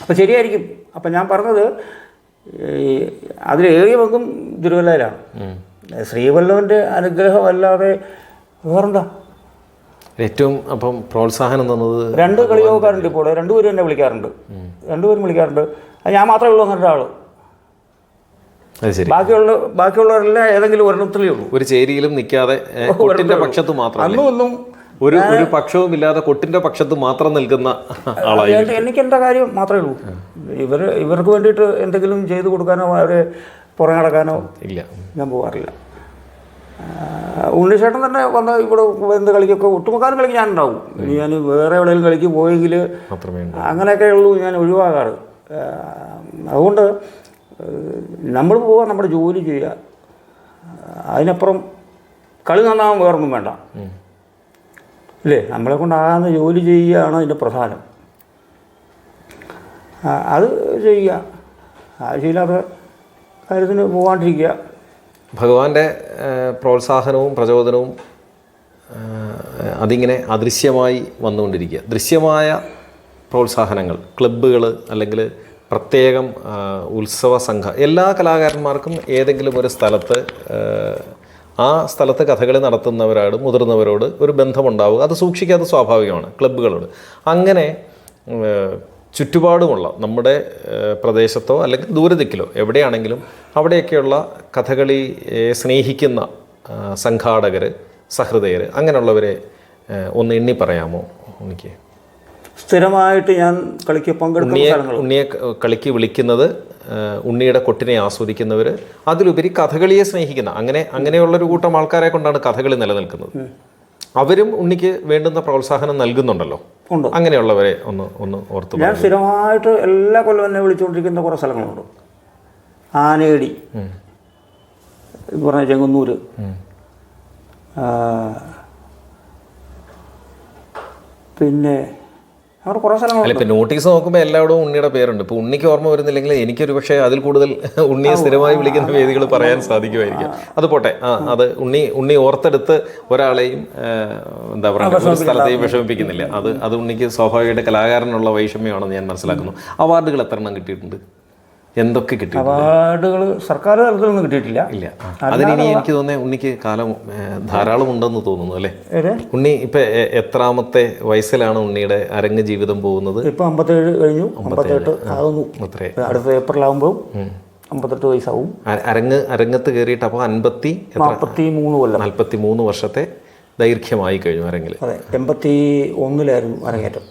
അപ്പോൾ ശരിയായിരിക്കും. അപ്പം ഞാൻ പറഞ്ഞത് അതിലേറിയ പങ്കും തിരുവല്ലയിലാണ്. ശ്രീവല്ലഭൻ്റെ അനുഗ്രഹമല്ലാതെ വേറെന്താ? ഏറ്റവും അപ്പം പ്രോത്സാഹനം തന്നത് 2 കളിയോഗക്കാരുണ്ട് ഇപ്പോൾ, 2 പേരും എന്നെ വിളിക്കാറുണ്ട്. 2 പേരും വിളിക്കാറുണ്ട്. അത് ഞാൻ മാത്രമേ ഉള്ളൂ അങ്ങനെ ഒരാൾ. ബാക്കിയുള്ളവരെല്ലാം ഏതെങ്കിലും ഒരെണ്ണത്തിലേ ഉള്ളൂ. ഒരു ചേരിയിലും നിൽക്കാതെ കൊട്ടിന്റെ പക്ഷത്ത് മാത്രം, ഒന്നും ഒരു പക്ഷവും ഇല്ലാതെ കൊട്ടിന്റെ പക്ഷത്ത് മാത്രം നിൽക്കുന്ന ആളായി. എനിക്ക് എൻ്റെ കാര്യം മാത്രമേ ഉള്ളൂ. ഇവർക്ക് വേണ്ടിയിട്ട് എന്തെങ്കിലും ചെയ്തു കൊടുക്കാനോ അവരെ പുറകെ നടക്കാനോ ഇല്ല, ഞാൻ പോകാറില്ല. ഉണ്ണിച്ചേട്ടൻ തന്നെ വന്ന ഇവിടെ എന്ത് കളിക്കൊക്കെ ഒട്ടുമുക്കാലും കളിക്ക് ഞാൻ ഉണ്ടാവും. ഇനി ഞാൻ വേറെ എവിടെയെങ്കിലും കളിക്ക് പോയെങ്കിൽ അങ്ങനെയൊക്കെ ഉള്ളൂ ഞാൻ ഒഴിവാകാറ്. അതുകൊണ്ട് നമ്മൾ പോവുക, നമ്മുടെ ജോലി ചെയ്യുക, അതിനപ്പുറം കളി നന്നാവാൻ വേറൊന്നും വേണ്ട അല്ലേ? നമ്മളെ കൊണ്ടാകുന്ന ജോലി ചെയ്യുകയാണ് അതിൻ്റെ പ്രധാനം. അത് ചെയ്യുക, ആവശ്യമില്ലാത്ത കാര്യത്തിന് പോകാണ്ടിരിക്കുക. ഭഗവാന്റെ പ്രോത്സാഹനവും പ്രചോദനവും അതിങ്ങനെ അദൃശ്യമായി വന്നുകൊണ്ടിരിക്കുക. ദൃശ്യമായ പ്രോത്സാഹനങ്ങൾ ക്ലബ്ബുകൾ അല്ലെങ്കിൽ പ്രത്യേകം ഉത്സവ സംഘം, എല്ലാ കലാകാരന്മാർക്കും ഏതെങ്കിലും ഒരു സ്ഥലത്ത് ആ സ്ഥലത്ത് കഥകളി നടത്തുന്നവരോട് മുതിർന്നവരോട് ഒരു ബന്ധമുണ്ടാവുക, അത് സൂക്ഷിക്കാതെ സ്വാഭാവികമാണ് ക്ലബ്ബുകളോട്. അങ്ങനെ ചുറ്റുപാടുമുള്ള നമ്മുടെ പ്രദേശത്തോ അല്ലെങ്കിൽ ദൂരദിക്കിലോ എവിടെയാണെങ്കിലും അവിടെയൊക്കെയുള്ള കഥകളിയെ സ്നേഹിക്കുന്ന സംഘാടകർ, സഹൃദയർ, അങ്ങനെയുള്ളവരെ ഒന്ന് എണ്ണി പറയാമോ എനിക്ക്? സ്ഥിരമായിട്ട് ഞാൻ കളിക്ക് പങ്കെടുക്കുന്ന ഉണ്ണിയെ കളിക്ക് വിളിക്കുന്നത്, ഉണ്ണിയുടെ കൊട്ടിനെ ആസ്വദിക്കുന്നവർ, അതിലുപരി കഥകളിയെ സ്നേഹിക്കുന്ന അങ്ങനെയുള്ളൊരു കൂട്ടം ആൾക്കാരെ കൊണ്ടാണ് കഥകളി നിലനിൽക്കുന്നത്. അവരും ഉണ്ണിക്ക് വേണ്ടുന്ന പ്രോത്സാഹനം നൽകുന്നുണ്ടല്ലോ. അങ്ങനെയുള്ളവരെ ഒന്ന് ഓർത്ത്. ഞാൻ സ്ഥിരമായിട്ട് എല്ലാ കൊല്ലം എന്നെ വിളിച്ചുകൊണ്ടിരിക്കുന്ന കുറേ സ്ഥലങ്ങളുണ്ട്. ആനേടി പറഞ്ഞ ചെങ്ങന്നൂർ, പിന്നെ അവിടെ കുറേ അല്ല സ്ഥലങ്ങളുണ്ട്. ഇപ്പം നോട്ടീസ് നോക്കുമ്പോൾ എല്ലായിടവും ഉണ്ണിയുടെ പേരുണ്ട്. ഇപ്പോൾ ഉണ്ണിക്ക് ഓർമ്മ വരുന്നില്ലെങ്കിൽ എനിക്കൊരു പക്ഷേ അതിൽ കൂടുതൽ ഉണ്ണിയെ സ്ഥിരമായി വിളിക്കുന്ന വേദികൾ പറയാൻ സാധിക്കുമായിരിക്കും. അത് പോട്ടെ, അത് ഉണ്ണി ഓർത്തെടുത്ത് ഒരാളെയും എന്താ പറയുക ഒരു സ്ഥലത്തെയും വിഷമിപ്പിക്കുന്നില്ല. അത് ഉണ്ണിക്ക് സ്വാഭാവികമായിട്ട് കലാകാരനുള്ള വൈഷമ്യമാണെന്ന് ഞാൻ മനസ്സിലാക്കുന്നു. അവാർഡുകൾ എത്ര എണ്ണം കിട്ടിയിട്ടുണ്ട്? എന്തൊക്കെ കിട്ടി? അവാർഡുകൾ സർക്കാർ തലത്തിലൊന്നും കിട്ടിയിട്ടില്ല. ഇല്ല. അതിനി എനിക്ക് തോന്നുന്നത് ഉണ്ണിക്ക് കാലം ധാരാളം ഉണ്ടെന്ന് തോന്നുന്നു അല്ലേ? ഉണ്ണി ഇപ്പം എത്രാമത്തെ വയസ്സിലാണ് ഉണ്ണിയുടെ അരങ്ങ് ജീവിതം പോകുന്നത്? ഇപ്പം 57 കഴിഞ്ഞു, 58 ആകുന്നു. അടുത്ത ഏപ്രിലാകുമ്പോൾ 58 വയസ്സാവും. അരങ്ങത്ത് കയറിയിട്ട് അപ്പോൾ 43 കൊല്ലം, 43 വർഷത്തെ ദൈർഘ്യമായി കഴിഞ്ഞു അരങ്ങിൽ. അതെ, 81-ലായിരുന്നു അരങ്ങേറ്റം.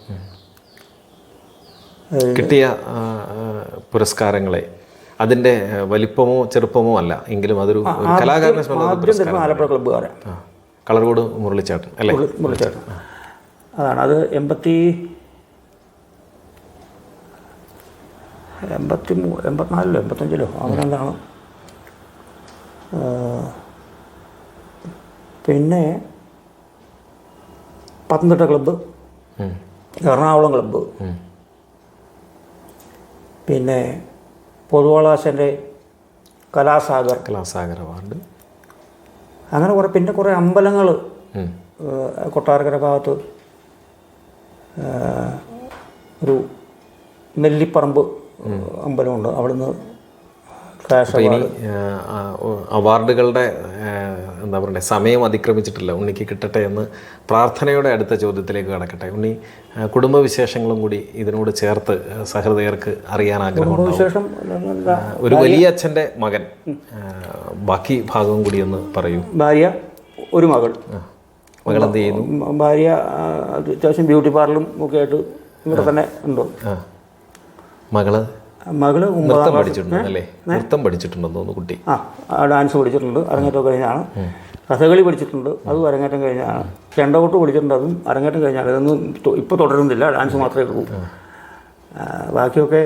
കിട്ടിയ പുരസ്കാരങ്ങളെ അതിൻ്റെ വലിപ്പമോ ചെറുപ്പമോ അല്ല എങ്കിലും അതൊരു കലാകാരനെ സംബന്ധിച്ച ആലപ്പുഴ ക്ലബ്ബുകാരൻ കളർകോട് മുരളിച്ചേട്ടൻ അല്ലേ? മുരളിച്ചേട്ടൻ അതാണ്. അത് 84-ലോ 85-ലോ അങ്ങനെ എന്താണ്. പിന്നെ പത്തനംതിട്ട ക്ലബ്ബ്, എറണാകുളം ക്ലബ്ബ്, പിന്നെ പൊതുവാളാശൻ്റെ കലാസാഗർ അവാർഡ്, അങ്ങനെ കുറേ അമ്പലങ്ങൾ കൊട്ടാരക്കര ഭാഗത്ത് ഒരു നെല്ലിപ്പറമ്പ് അമ്പലമുണ്ട്. അവിടുന്ന് ഇനി അവാർഡുകളുടെ എന്താ പറയുക സമയം അതിക്രമിച്ചിട്ടില്ല. ഉണ്ണിക്ക് കിട്ടട്ടെ എന്ന് പ്രാർത്ഥനയോടെ അടുത്ത ചോദ്യത്തിലേക്ക് കടക്കട്ടെ. ഉണ്ണി കുടുംബവിശേഷങ്ങളും കൂടി ഇതിനോട് ചേർത്ത് സഹൃദയർക്ക് അറിയാൻ ആഗ്രഹം. ഒരു വലിയ അച്ഛൻ്റെ മകൻ, ബാക്കി ഭാഗവും കൂടി ഒന്ന് പറയൂ. ഭാര്യ, ഒരു മകൾ. മകളെന്ത് ചെയ്യുന്നു? ഭാര്യ അത്യാവശ്യം ബ്യൂട്ടി പാർലറും ഒക്കെ ആയിട്ട് ഇവിടെ തന്നെ ഉണ്ട്. മകള് നൃത്തം പഠിച്ചിട്ടുണ്ടല്ലേ? നൃത്തം പഠിച്ചിട്ടുണ്ടെന്ന് തോന്നുന്നു കുട്ടി. ഡാൻസ് പഠിച്ചിട്ടുണ്ട്, അരങ്ങേറ്റം കഴിഞ്ഞാണ്. കഥകളി പഠിച്ചിട്ടുണ്ട്, അതും അരങ്ങേറ്റം കഴിഞ്ഞാണ്. ചെണ്ടകൊട്ട് പഠിച്ചിട്ടുണ്ട്, അതും അരങ്ങേറ്റം കഴിഞ്ഞാണ്. ഇതൊന്നും ഇപ്പോൾ തുടരുന്നില്ല, ഡാൻസ് മാത്രമേ ഉള്ളൂ. ബാക്കിയൊക്കെ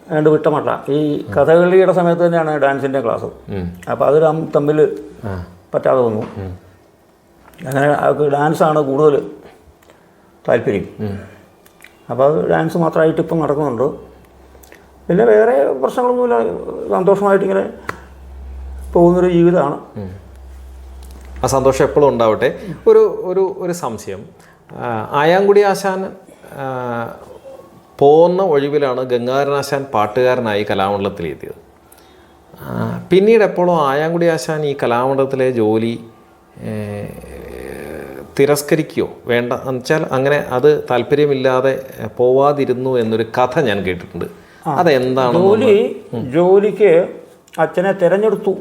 ഏതാണ്ട് വിട്ടമട്ട. ഈ കഥകളിയുടെ സമയത്ത് തന്നെയാണ് ഡാൻസിൻ്റെ ക്ലാസ്. അപ്പോൾ അത് തമ്മിൽ പറ്റാതെ വന്നു. അങ്ങനെ ഡാൻസാണ് കൂടുതൽ താല്പര്യം. അപ്പോൾ അത് ഡാൻസ് മാത്രമായിട്ട് ഇപ്പം നടക്കുന്നുണ്ട്. പിന്നെ വേറെ പ്രശ്നങ്ങളൊന്നുമില്ല, സന്തോഷമായിട്ടിങ്ങനെ പോകുന്നൊരു ജീവിതമാണ്. ആ സന്തോഷം എപ്പോഴും ഉണ്ടാവട്ടെ. ഒരു സംശയം. ആയാങ്കുടി ആശാൻ പോകുന്ന ഒഴിവിലാണ് ഗംഗാധരനാശാൻ പാട്ടുകാരനായി കലാമണ്ഡലത്തിലെത്തിയത്. പിന്നീട് എപ്പോഴും ആയാങ്കുടി ആശാൻ ഈ കലാമണ്ഡലത്തിലെ ജോലി തിരസ്കരിക്കുകയോ വേണ്ട എന്ന് വെച്ചാൽ അങ്ങനെ അത് താല്പര്യമില്ലാതെ പോവാതിരുന്നു എന്നൊരു കഥ ഞാൻ കേട്ടിട്ടുണ്ട്. അതെന്താണ്? ജോലിക്ക് അച്ഛനെ തിരഞ്ഞെടുത്തു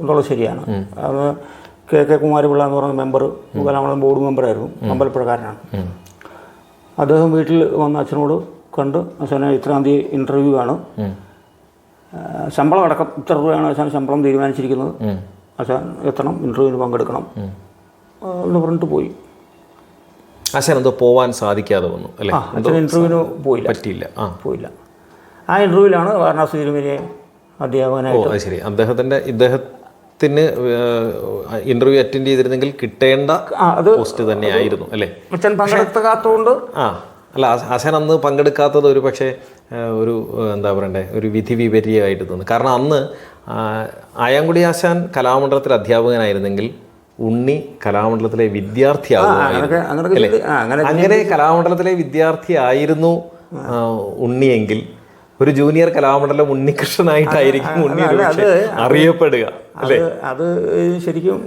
എന്നുള്ളത് ശരിയാണ്. അത് കെ കുമാരപിള്ള എന്ന് പറയുന്ന മെമ്പർ, കലാമണ്ഡലം ബോർഡ് മെമ്പറായിരുന്നു, അമ്പലപ്പുഴക്കാരനാണ്. അദ്ദേഹം വീട്ടിൽ വന്ന് അച്ഛനോട് കണ്ട്, അച്ഛനെ ഇത്രാം തീയതി ഇൻ്റർവ്യൂ ആണ്, ശമ്പളം അടക്കം ഇത്ര രൂപയാണ് അച്ഛൻ ശമ്പളം തീരുമാനിച്ചിരിക്കുന്നത്, അച്ഛൻ എത്തണം, ഇൻ്റർവ്യൂവിന് പങ്കെടുക്കണം എന്ന് പറഞ്ഞിട്ട് പോയി. അച്ഛൻ എന്തോ പോവാൻ സാധിക്കാതെ വന്നു അല്ലേ? അച്ഛൻ ഇൻ്റർവ്യൂവിന് പോയില്ല. ആ ഇൻ്റർവ്യൂവിലാണ് വാരണാസി തിരുമേനിയെ അധ്യാപകനായിട്ട്. ശരി. ഇദ്ദേഹത്തിന് ഇൻ്റർവ്യൂ അറ്റൻഡ് ചെയ്തിരുന്നെങ്കിൽ കിട്ടേണ്ട പോസ്റ്റ് തന്നെയായിരുന്നു അല്ലേ? അച്ഛൻ പങ്കെടുക്കാത്തതുകൊണ്ട്. അല്ല, ആശാൻ അന്ന് പങ്കെടുക്കാത്തത് ഒരു പക്ഷേ ഒരു എന്താ പറയണ്ടേ, ഒരു വിധി വിപര്യമായിട്ട് തോന്നുന്നു. കാരണം അന്ന് ആയാങ്കുടി ആശാൻ കലാമണ്ഡലത്തിൽ അധ്യാപകനായിരുന്നെങ്കിൽ ഉണ്ണി കലാമണ്ഡലത്തിലെ വിദ്യാർത്ഥിയാകുമായിരുന്നു. അങ്ങനെ കലാമണ്ഡലത്തിലെ വിദ്യാർത്ഥിയായിരുന്നു ഉണ്ണിയെങ്കിൽ ഒരു ജൂനിയർ കലാമണ്ഡലം ഉണ്ണികൃഷ്ണനായിട്ടായിരിക്കും ഉണ്ണി അറിയപ്പെടുക അല്ലേ? അത് ശരിക്കും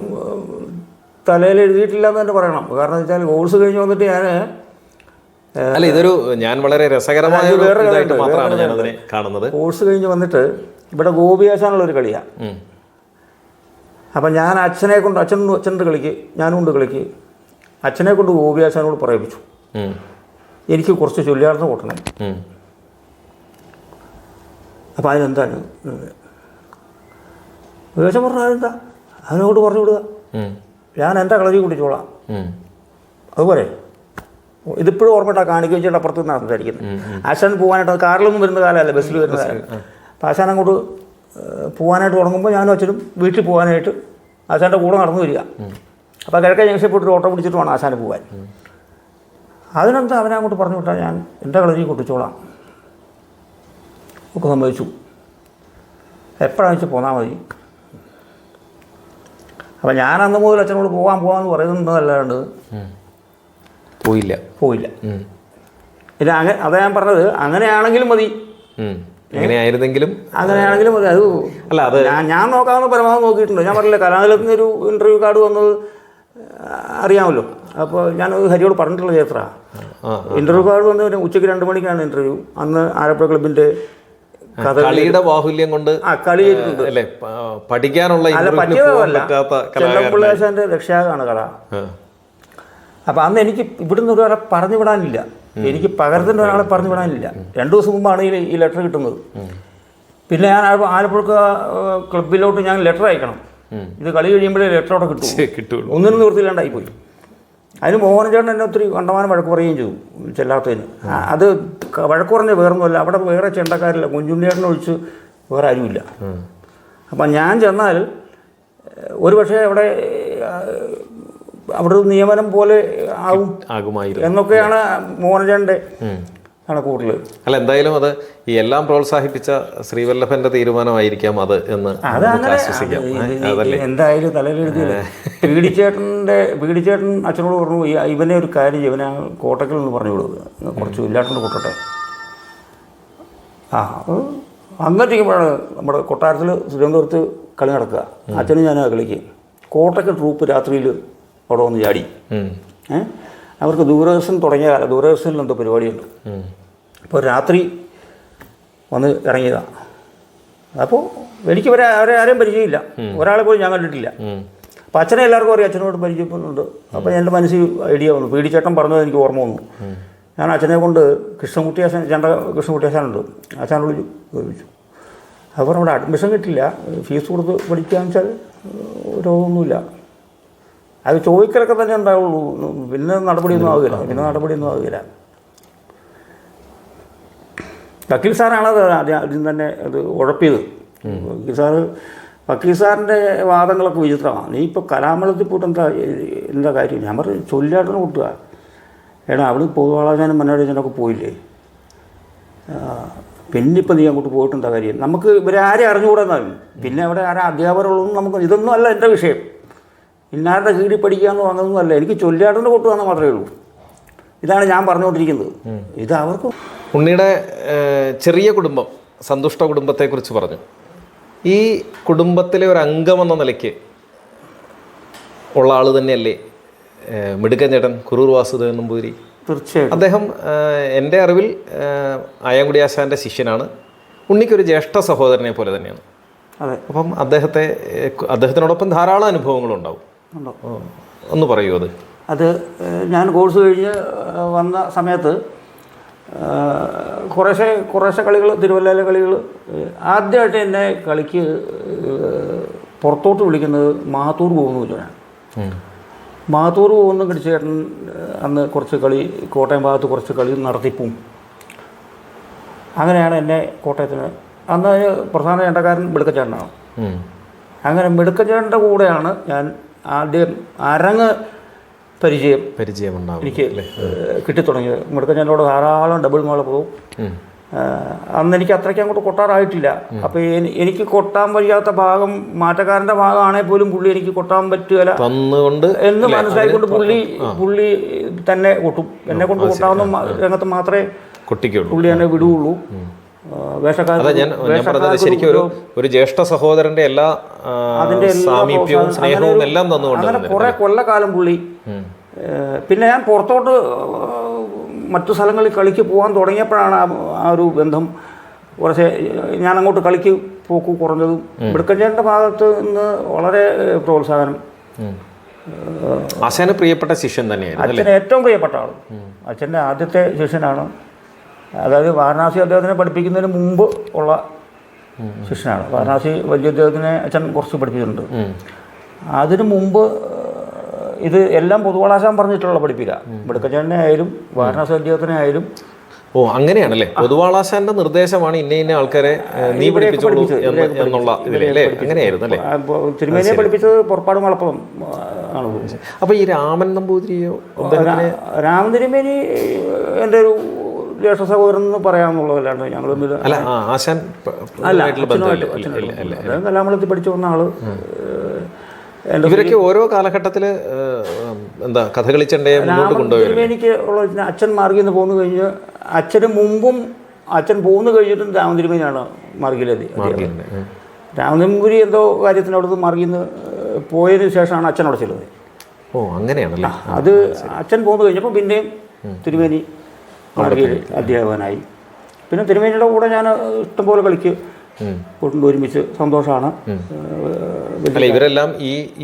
തലയിൽ എഴുതിയിട്ടില്ല എന്ന് തന്നെ പറയണം. കാരണം വെച്ചാൽ കോഴ്സ് കഴിഞ്ഞ് വന്നിട്ട് അല്ല, ഞാൻ വളരെ രസകരമായ മാത്രമാണ് ഞാൻ അതിനെ കാണുന്നത്. കോഴ്സ് കഴിഞ്ഞ് വന്നിട്ട് ഇവിടെ ഗോപിയാശാനുള്ളൊരു കളിയാണ്. അപ്പം ഞാൻ അച്ഛൻ്റെ കളിക്ക് ഞാനും കൊണ്ട് കളിക്ക് അച്ഛനെ കൊണ്ട് ഗോപിയാശാനോട് പറയിപ്പിച്ചു, എനിക്ക് കുറച്ച് ചൊല്ലിയാർന്ന് കൂട്ടണം. അപ്പം അതിനെന്താണ് ഗോപിയാശാൻ പറഞ്ഞാൽ അതെന്താ, അതിനോട് പറഞ്ഞു വിടുക, ഞാൻ എൻ്റെ കളരി കുടിച്ചോളാം. അതുപോലെ ഇതിപ്പോഴും ഓർമ്മയിട്ടാ കാണിക്ക വെച്ചിട്ട് അപ്പുറത്ത് നിന്നാണ് സംസാരിക്കുന്നത്. ആശാൻ പോകാനായിട്ട് കാറിലൊന്നും വരുന്ന കാലമല്ല, ബസ്സിൽ വരുന്ന കാലം. അപ്പം ആശാൻ അങ്ങോട്ട് പോകാനായിട്ട് തുടങ്ങുമ്പോൾ ഞാനും അച്ഛനും വീട്ടിൽ പോകാനായിട്ട് ആശാൻ്റെ കൂടെ നടന്നു വരിക. അപ്പോൾ കിഴക്കേ ജംഗ്ഷനിൽ പോയിട്ട് ഓട്ടോ പിടിച്ചിട്ട് വേണം ആശാന് പോകാൻ. അതിനെന്താ അവനെ അങ്ങോട്ട് പറഞ്ഞു വിട്ടാൽ ഞാൻ എൻ്റെ കളരി കൊട്ടിച്ചോളാം ഒക്കെ സമ്മതിച്ചു. എപ്പോഴാണെന്ന് വെച്ചാൽ പോന്നാൽ മതി. അപ്പം ഞാൻ അന്ന് മുതൽ അച്ഛനോട് പോകാമെന്ന് പറയുന്നതല്ലാണ്ട് പോയില്ല. പിന്നെ അതാ ഞാൻ പറഞ്ഞത്, അങ്ങനെയാണെങ്കിലും മതി, അങ്ങനെയായിരുന്നെങ്കിലും മതി. അത് അല്ല, അത് ഞാൻ നോക്കാവുന്ന പരമാവധി നോക്കിയിട്ടുണ്ട്. ഞാൻ പറഞ്ഞില്ല, കലാനിലത്തിന് ഒരു ഇൻ്റർവ്യൂ കാർഡ് വന്നത് അറിയാമല്ലോ. അപ്പോൾ ഞാനത് ഹരിയോട് പറഞ്ഞിട്ടുള്ള ചരിത്ര ഇൻ്റർവ്യൂ കാർഡ് വന്ന് ഉച്ചയ്ക്ക് 2 മണിക്കാണ് ഇൻ്റർവ്യൂ. അന്ന് ആലപ്പുഴ ക്ലബിൻ്റെ കളിയുടെ ബാഹുല്യം കൊണ്ട് കളി ചെയ്തിട്ടുണ്ട്. അല്ലേ, പഠിക്കാനുള്ള ചെല്ലപ്പിള്ളേശാൻ്റെ രക്ഷാകാണ് കഥ. അപ്പം അന്ന് എനിക്ക് ഇവിടുന്ന് ഒരാളെ പറഞ്ഞു വിടാനില്ല, എനിക്ക് പകരത്തിൻ്റെ ഒരാളെ പറഞ്ഞു വിടാനില്ല. 2 ദിവസം മുമ്പാണ് ഈ ലെറ്റർ കിട്ടുന്നത്. പിന്നെ ഞാൻ ആലപ്പുഴ ക്ലബിലോട്ട് ഞാൻ ലെറ്റർ അയക്കണം. ഇത് കളി കഴിയുമ്പോഴേ ലെറ്റർ അവിടെ കിട്ടുള്ളൂ. ഒന്നിനും നിവൃത്തിയില്ലാണ്ടായിപ്പോയി. അതിന് മോഹനചേട്ടൻ എന്നെ ഒത്തിരി കണ്ടമാനം വഴക്ക് പറയുകയും ചെയ്തു ചെല്ലാത്തതിന്. അത് വഴക്ക് പറഞ്ഞ വേറൊന്നുമല്ല, അവിടെ വേറെ ചെണ്ടക്കാരില്ല, കുഞ്ചുണ്ണിയേട്ടനെ ഒഴിച്ച് വേറെ ആരുമില്ല. അപ്പം ഞാൻ ചെന്നാൽ ഒരു പക്ഷേ അവിടെ ഒരു നിയമനം പോലെ ആകുമായിരുന്നു എന്നൊക്കെയാണ് മോഹനചേട്ടൻ്റെ കണക്കൂട്ടൽ. അല്ല, എന്തായാലും അത് ഈ എല്ലാം പ്രോത്സാഹിപ്പിച്ച ശ്രീവല്ലഭന്റെ തീരുമാനമായിരിക്കാം അത് എന്ന് ആശ്വസിക്കാം. എന്തായാലും തലയിലെഴുതിയത് പീഡിച്ചേട്ടൻ അച്ഛനോട് പറഞ്ഞു, ഇവനെ ഒരു കാര്യം ചെയ്യും, ഇവനെ കോട്ടക്കൽ നിന്ന് പറഞ്ഞു കൊടുക്കുക, കുറച്ച് ഇല്ലാട്ടുണ്ട് കൊട്ടട്ടെ. അങ്ങോട്ടേക്കുമ്പോഴാണ് നമ്മുടെ കൊട്ടാരത്തിൽ തിരുവനന്തപുരത്ത് കളി നടക്കുക. അച്ഛനും ഞാൻ കളിക്ക് കോട്ടക്കൽ ട്രൂപ്പ് രാത്രിയിൽ അവിടെ വന്ന് ചാടി. അവർക്ക് ദൂരദർശൻ തുടങ്ങിയ കാലം, ദൂരദർശനിൽ എന്തോ പരിപാടിയുണ്ട്. അപ്പോൾ രാത്രി വന്ന് ഇറങ്ങിയതാണ്. അപ്പോൾ എനിക്ക് അവരെ ആരെയും പരിചയമില്ല, ഒരാളെ പോലും ഞാൻ കണ്ടിട്ടില്ല. അപ്പോൾ അച്ഛനെ എല്ലാവർക്കും അറിയാം, അച്ഛനോട് പരിചയപ്പെടുന്നുണ്ട്. അപ്പോൾ എൻ്റെ മനസ്സിൽ ഐഡിയ വന്നു, പീഡിച്ചേട്ടൻ പറഞ്ഞത് എനിക്ക് ഓർമ്മ വന്നു. ഞാൻ അച്ഛനെ കൊണ്ട് കൃഷ്ണൻകുട്ടിയാശാൻ, കൃഷ്ണൻകുട്ടിയാശാനുണ്ട്, അച്ഛനോട് ചോദിച്ചു. അവർ അവിടെ അഡ്മിഷൻ കിട്ടില്ല, ഫീസ് കൊടുത്ത് പഠിക്കാന്ന് വെച്ചാൽ രോഗമൊന്നുമില്ല. അത് ചോദിക്കലൊക്കെ തന്നെ ഉണ്ടാവുള്ളൂ, പിന്നെ നടപടിയൊന്നും ആവുകയില്ല. വക്കീൽ സാറാണ് അത് ആദ്യം തന്നെ അത് ഉഴപ്പിയത്. വക്കീൽ സാറിൻ്റെ വാദങ്ങളൊക്കെ വിചിത്രമാണ്. നീ ഇപ്പോൾ കലാമണ്ഡലത്തിൽ പോയിട്ട് എന്താ കാര്യം? ഞാൻ പറഞ്ഞു, ചൊല്ലാട്ടിന് കൂട്ടുക. അവിടെ പൊതുവാളാചാനും മന്നാടിച്ചാനൊക്കെ പോയില്ലേ, പിന്നെ ഇപ്പം നീ അങ്ങോട്ട് പോയിട്ട് എന്താ കാര്യം? നമുക്ക് ഇവരെ ആരെയും അറിഞ്ഞുകൂടെന്നാലും, പിന്നെ അവിടെ ആരാ അധ്യാപകരുള്ളതും നമുക്ക് ഇതൊന്നും അല്ല എൻ്റെ വിഷയം. ഇന്നാരുടെ കീഴിൽ പഠിക്കാമെന്ന് വന്നതൊന്നുമല്ല, എനിക്ക് ചൊല്ലാട്ടിന് കൂട്ടുകയെന്ന് മാത്രമേ ഉള്ളൂ. ഇതാണ് ഞാൻ പറഞ്ഞുകൊണ്ടിരിക്കുന്നത്. ഇത് അവർക്ക് ഉണ്ണിയുടെ ചെറിയ കുടുംബം, സന്തുഷ്ട കുടുംബത്തെക്കുറിച്ച് പറഞ്ഞു. ഈ കുടുംബത്തിലെ ഒരു അംഗമെന്ന നിലയ്ക്ക് ഉള്ള ആൾ തന്നെയല്ലേ മിടുക്കൻ ചേട്ടൻ കുറൂർ വാസുദേവൻ നമ്പൂതിരി? തീർച്ചയായും. അദ്ദേഹം എൻ്റെ അറിവിൽ ആയാങ്കുടി ആശാൻ്റെ ശിഷ്യനാണ്. ഉണ്ണിക്കൊരു ജ്യേഷ്ഠ സഹോദരനെ പോലെ തന്നെയാണ്. അതെ. അപ്പം അദ്ദേഹത്തിനോടൊപ്പം ധാരാളം അനുഭവങ്ങളുണ്ടാവും. ഒന്ന് പറയൂ അത് ഞാൻ കോഴ്സ് കഴിഞ്ഞ് വന്ന സമയത്ത് കുറേശ്ശെ കളികൾ, തിരുവല്ലയിലെ കളികൾ. ആദ്യമായിട്ട് എന്നെ കളിക്ക് പുറത്തോട്ട് വിളിക്കുന്നത് മാത്തൂർ പോകുന്നില്ല. മാത്തൂർ പോകുന്ന കടിച്ചേട്ടൻ അന്ന് കുറച്ച് കളി, കോട്ടയം ഭാഗത്ത് കുറച്ച് കളി നടത്തിപ്പും. അങ്ങനെയാണ് എന്നെ കോട്ടയത്തിന്, അന്ന് പ്രധാന ചേട്ടക്കാരൻ മിടുക്കച്ചേട്ടനാണ്. അങ്ങനെ മിടുക്കച്ചേട്ടൻ്റെ കൂടെയാണ് ഞാൻ ആദ്യം അരങ്ങ് പരിചയം എനിക്ക് കിട്ടിത്തുടങ്ങിയത്. മിടുക്കച്ചേട്ടനോട് ധാരാളം ഡബിൾ മാള പോകും. അന്ന് എനിക്ക് അത്രയ്ക്ക് അങ്ങോട്ട് കൊട്ടാറായിട്ടില്ല. അപ്പോൾ എനിക്ക് കൊട്ടാൻ വയ്യാത്ത ഭാഗം മാറ്റക്കാരൻ്റെ ഭാഗമാണെങ്കിൽ പോലും പുള്ളി എനിക്ക് കൊട്ടാൻ പറ്റുകയില്ല എന്ന് മനസ്സിലാക്കിക്കൊണ്ട് പുള്ളി തന്നെ കൊട്ടും. എന്നെ കൊണ്ട് കൊട്ടാവുന്ന രംഗത്ത് മാത്രമേ പുള്ളി എന്നെ വിടുകയുള്ളൂ. ശരിക്കും ഒരു ജ്യേഷ്ഠ സഹോദരന്റെ എല്ലാ സാമീപ്യവും സ്നേഹവും എല്ലാം തന്നുകൊണ്ട് അങ്ങനെ കുറെ കൊല്ലക്കാലം പുള്ളി. പിന്നെ ഞാൻ പുറത്തോട്ട് മറ്റു സ്ഥലങ്ങളിൽ കളിക്ക് പോകാൻ തുടങ്ങിയപ്പോഴാണ് ആ ഒരു ബന്ധം കുറച്ച്, ഞാൻ അങ്ങോട്ട് കളിക്ക് പോക്ക് കുറഞ്ഞതും. മിടുക്കഞ്ചേട്ടൻ്റെ ഭാഗത്ത് നിന്ന് വളരെ പ്രോത്സാഹനം. ആശാന് പ്രിയപ്പെട്ട ശിഷ്യൻ തന്നെയാണ്, അച്ഛന് ഏറ്റവും പ്രിയപ്പെട്ട ആൾ. അച്ഛൻ്റെ ആദ്യത്തെ ശിഷ്യനാണ്. അതായത് വാരണാസി അദ്ദേഹത്തിനെ പഠിപ്പിക്കുന്നതിന് മുമ്പ് ഉള്ള ശിഷ്യനാണ്. വാരണാസി വലിയ അദ്ദേഹത്തിനെ അച്ഛൻ കുറച്ച് പഠിപ്പിച്ചിട്ടുണ്ട്. അതിനു മുമ്പ് ഇത് എല്ലാം പൊതുവാളാശാൻ പറഞ്ഞിട്ടുള്ള പഠിപ്പില്ല. മിടുക്കച്ചേട്ടനെ ആയാലും വാരണാസി അദ്ദേഹത്തിനെ ആയാലും ഓ അങ്ങനെയാണല്ലേ, പൊതുവാളാശാന്റെ നിർദ്ദേശമാണ് ഇന്ന ഇന്ന ആൾക്കാരെ നീ പഠിപ്പിച്ചോളൂ എന്നുള്ള ഇതിലല്ലേ, അങ്ങനെയായിരുന്നു അല്ലേ? തിരുമേനിയെ പഠിപ്പിച്ചത് പുറപ്പാടും വളപ്പം ആണ്. അപ്പൊ ഈ രാമൻ നമ്പൂതിരിയോ? രാമൻ തിരുമേനി എൻ്റെ ഒരു ജ്യേഷ്ഠ സഹോദരൻ എന്ന് പറയാമെന്നുള്ളതല്ലാണ്ട് ഞങ്ങൾ അല്ല ആശാൻ കലാമണ്ഡലത്തിൽ പഠിച്ചു വന്ന ആള്. ഇവരൊക്കെ ഓരോ കാലഘട്ടത്തിൽ എന്താ കഥകളി ചെണ്ടയെ മുന്നോട്ട് കൊണ്ടുപോയി. എനിക്ക് ഉള്ള അച്ഛൻ മാർഗിൽ നിന്ന് പോന്നു കഴിഞ്ഞ് അച്ഛന് മുമ്പും അച്ഛൻ പോന്നു കഴിഞ്ഞിട്ടും രാമതിരുമേനിയാണ് മാർഗിലെത്തി. രാമനമ്പൂരി എന്തോ കാര്യത്തിന് അവിടുന്ന് മാർഗിൽ നിന്ന് പോയതിനു ശേഷമാണ് അച്ഛൻ അവിടെ ചെല്ലുന്നത്. ഓ അങ്ങനെയാണല്ലേ. അത് അച്ഛൻ പോന്നു കഴിഞ്ഞപ്പോൾ പിന്നെയും തിരുമേനി മാർഗിയിൽ അധ്യാപകനായി. പിന്നെ തിരുമേനിയുടെ കൂടെ ഞാൻ ഇഷ്ടംപോലെ കളിക്ക് കൊണ്ട് ഒരുമിച്ച് സന്തോഷമാണ്. അല്ല ഇവരെല്ലാം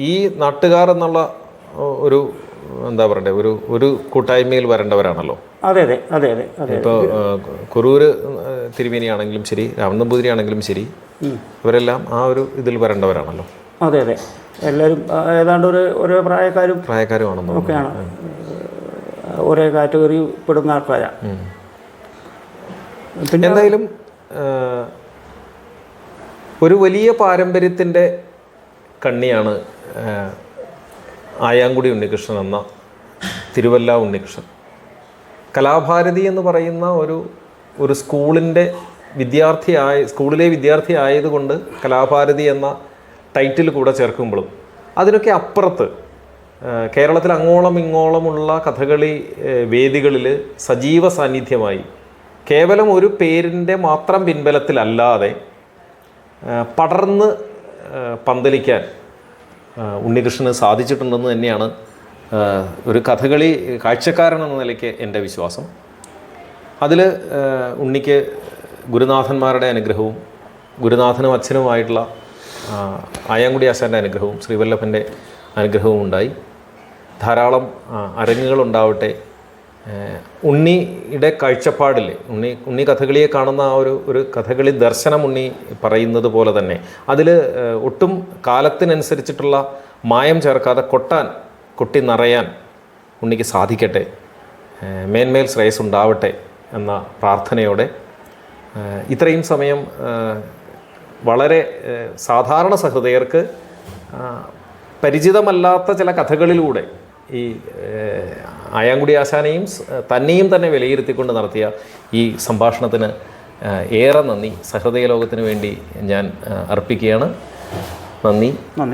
ഈ നാട്ടുകാർ എന്നുള്ള ഒരു എന്താ പറയണ്ടേ ഒരു കൂട്ടായ്മയിൽ വരേണ്ടവരാണല്ലോ. അതെ അതെ അതെ അതെ അതെ. ഇപ്പോൾ കുറൂര് തിരുമേനിയാണെങ്കിലും ശരി, രാമനമ്പൂതിരി ആണെങ്കിലും ശരി, ഇവരെല്ലാം ആ ഒരു ഇതിൽ വരേണ്ടവരാണല്ലോ. അതെ അതെ, എല്ലാവരും ഏതാണ്ട് ഒരേ പ്രായക്കാരുമാണെന്നോ ഒക്കെയാണ്, ഒരേ കാറ്റഗറി പെടുന്ന ആൾക്കാരാണ്. പിന്നെ എന്തായാലും ഒരു വലിയ പാരമ്പര്യത്തിൻ്റെ കണ്ണിയാണ് ആയാങ്കുടി ഉണ്ണികൃഷ്ണൻ എന്ന തിരുവല്ല ഉണ്ണികൃഷ്ണൻ. കലാഭാരതി എന്ന് പറയുന്ന ഒരു സ്കൂളിലെ വിദ്യാർത്ഥി ആയതുകൊണ്ട് കലാഭാരതി എന്ന ടൈറ്റിൽ കൂടെ ചേർക്കുമ്പോഴും അതിനൊക്കെ അപ്പുറത്ത് കേരളത്തിൽ അങ്ങോളം ഇങ്ങോളമുള്ള കഥകളി വേദികളിൽ സജീവ സാന്നിധ്യമായി കേവലം ഒരു പേരിൻ്റെ മാത്രം പിൻബലത്തിലല്ലാതെ പടർന്ന് പന്തലിക്കാൻ ഉണ്ണികൃഷ്ണന് സാധിച്ചിട്ടുണ്ടെന്ന് തന്നെയാണ് ഒരു കഥകളി കാഴ്ചക്കാരൻ എന്ന നിലയ്ക്ക് എൻ്റെ വിശ്വാസം. അതിൽ ഉണ്ണിക്ക് ഗുരുനാഥന്മാരുടെ അനുഗ്രഹവും ഗുരുനാഥനും അച്ഛനുമായിട്ടുള്ള ആയാങ്കുടി ആശാൻ്റെ അനുഗ്രഹവും ശ്രീവല്ലഭൻ്റെ അനുഗ്രഹവും ഉണ്ടായി. ധാരാളം അരങ്ങുകളുണ്ടാവട്ടെ. ഉണ്ണിയുടെ കാഴ്ചപ്പാടിൽ ഉണ്ണി കഥകളിയെ കാണുന്ന ആ ഒരു കഥകളി ദർശനം ഉണ്ണി പറയുന്നത് പോലെ തന്നെ അതിൽ ഒട്ടും കാലത്തിനനുസരിച്ചിട്ടുള്ള മായം ചേർക്കാതെ കൊട്ടി നിറയാൻ ഉണ്ണിക്ക് സാധിക്കട്ടെ, മേന്മേൽ ശ്രേയസ് ഉണ്ടാവട്ടെ എന്ന പ്രാർത്ഥനയോടെ ഇത്രയും സമയം വളരെ സാധാരണ സഹൃദയർക്ക് പരിചിതമല്ലാത്ത ചില കഥകളിലൂടെ ഈ ആയാങ്കുടി ആശാനെയും തന്നെയും തന്നെ വിലയിരുത്തിക്കൊണ്ട് നടത്തിയ ഈ സംഭാഷണത്തിന് ഏറെ നന്ദി സഹൃദയ ലോകത്തിന് വേണ്ടി ഞാൻ അർപ്പിക്കുകയാണ്. നന്ദി,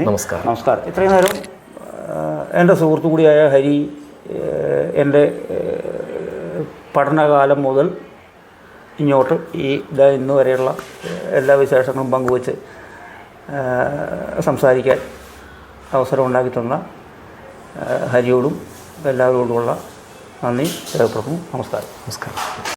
നമസ്കാരം. ഇത്രയും നേരം എൻ്റെ സുഹൃത്തു കൂടിയായ ഹരി എൻ്റെ പഠനകാലം മുതൽ ഇങ്ങോട്ട് ഇന്ന് വരെയുള്ള എല്ലാ വിശേഷങ്ങളും പങ്കുവച്ച് സംസാരിക്കാൻ അവസരം ഉണ്ടാക്കി തന്ന ഹരിയോടും എല്ലാവരോടുമുള്ള നന്ദി രേഖപ്പെടുത്തുന്നു. നമസ്കാരം.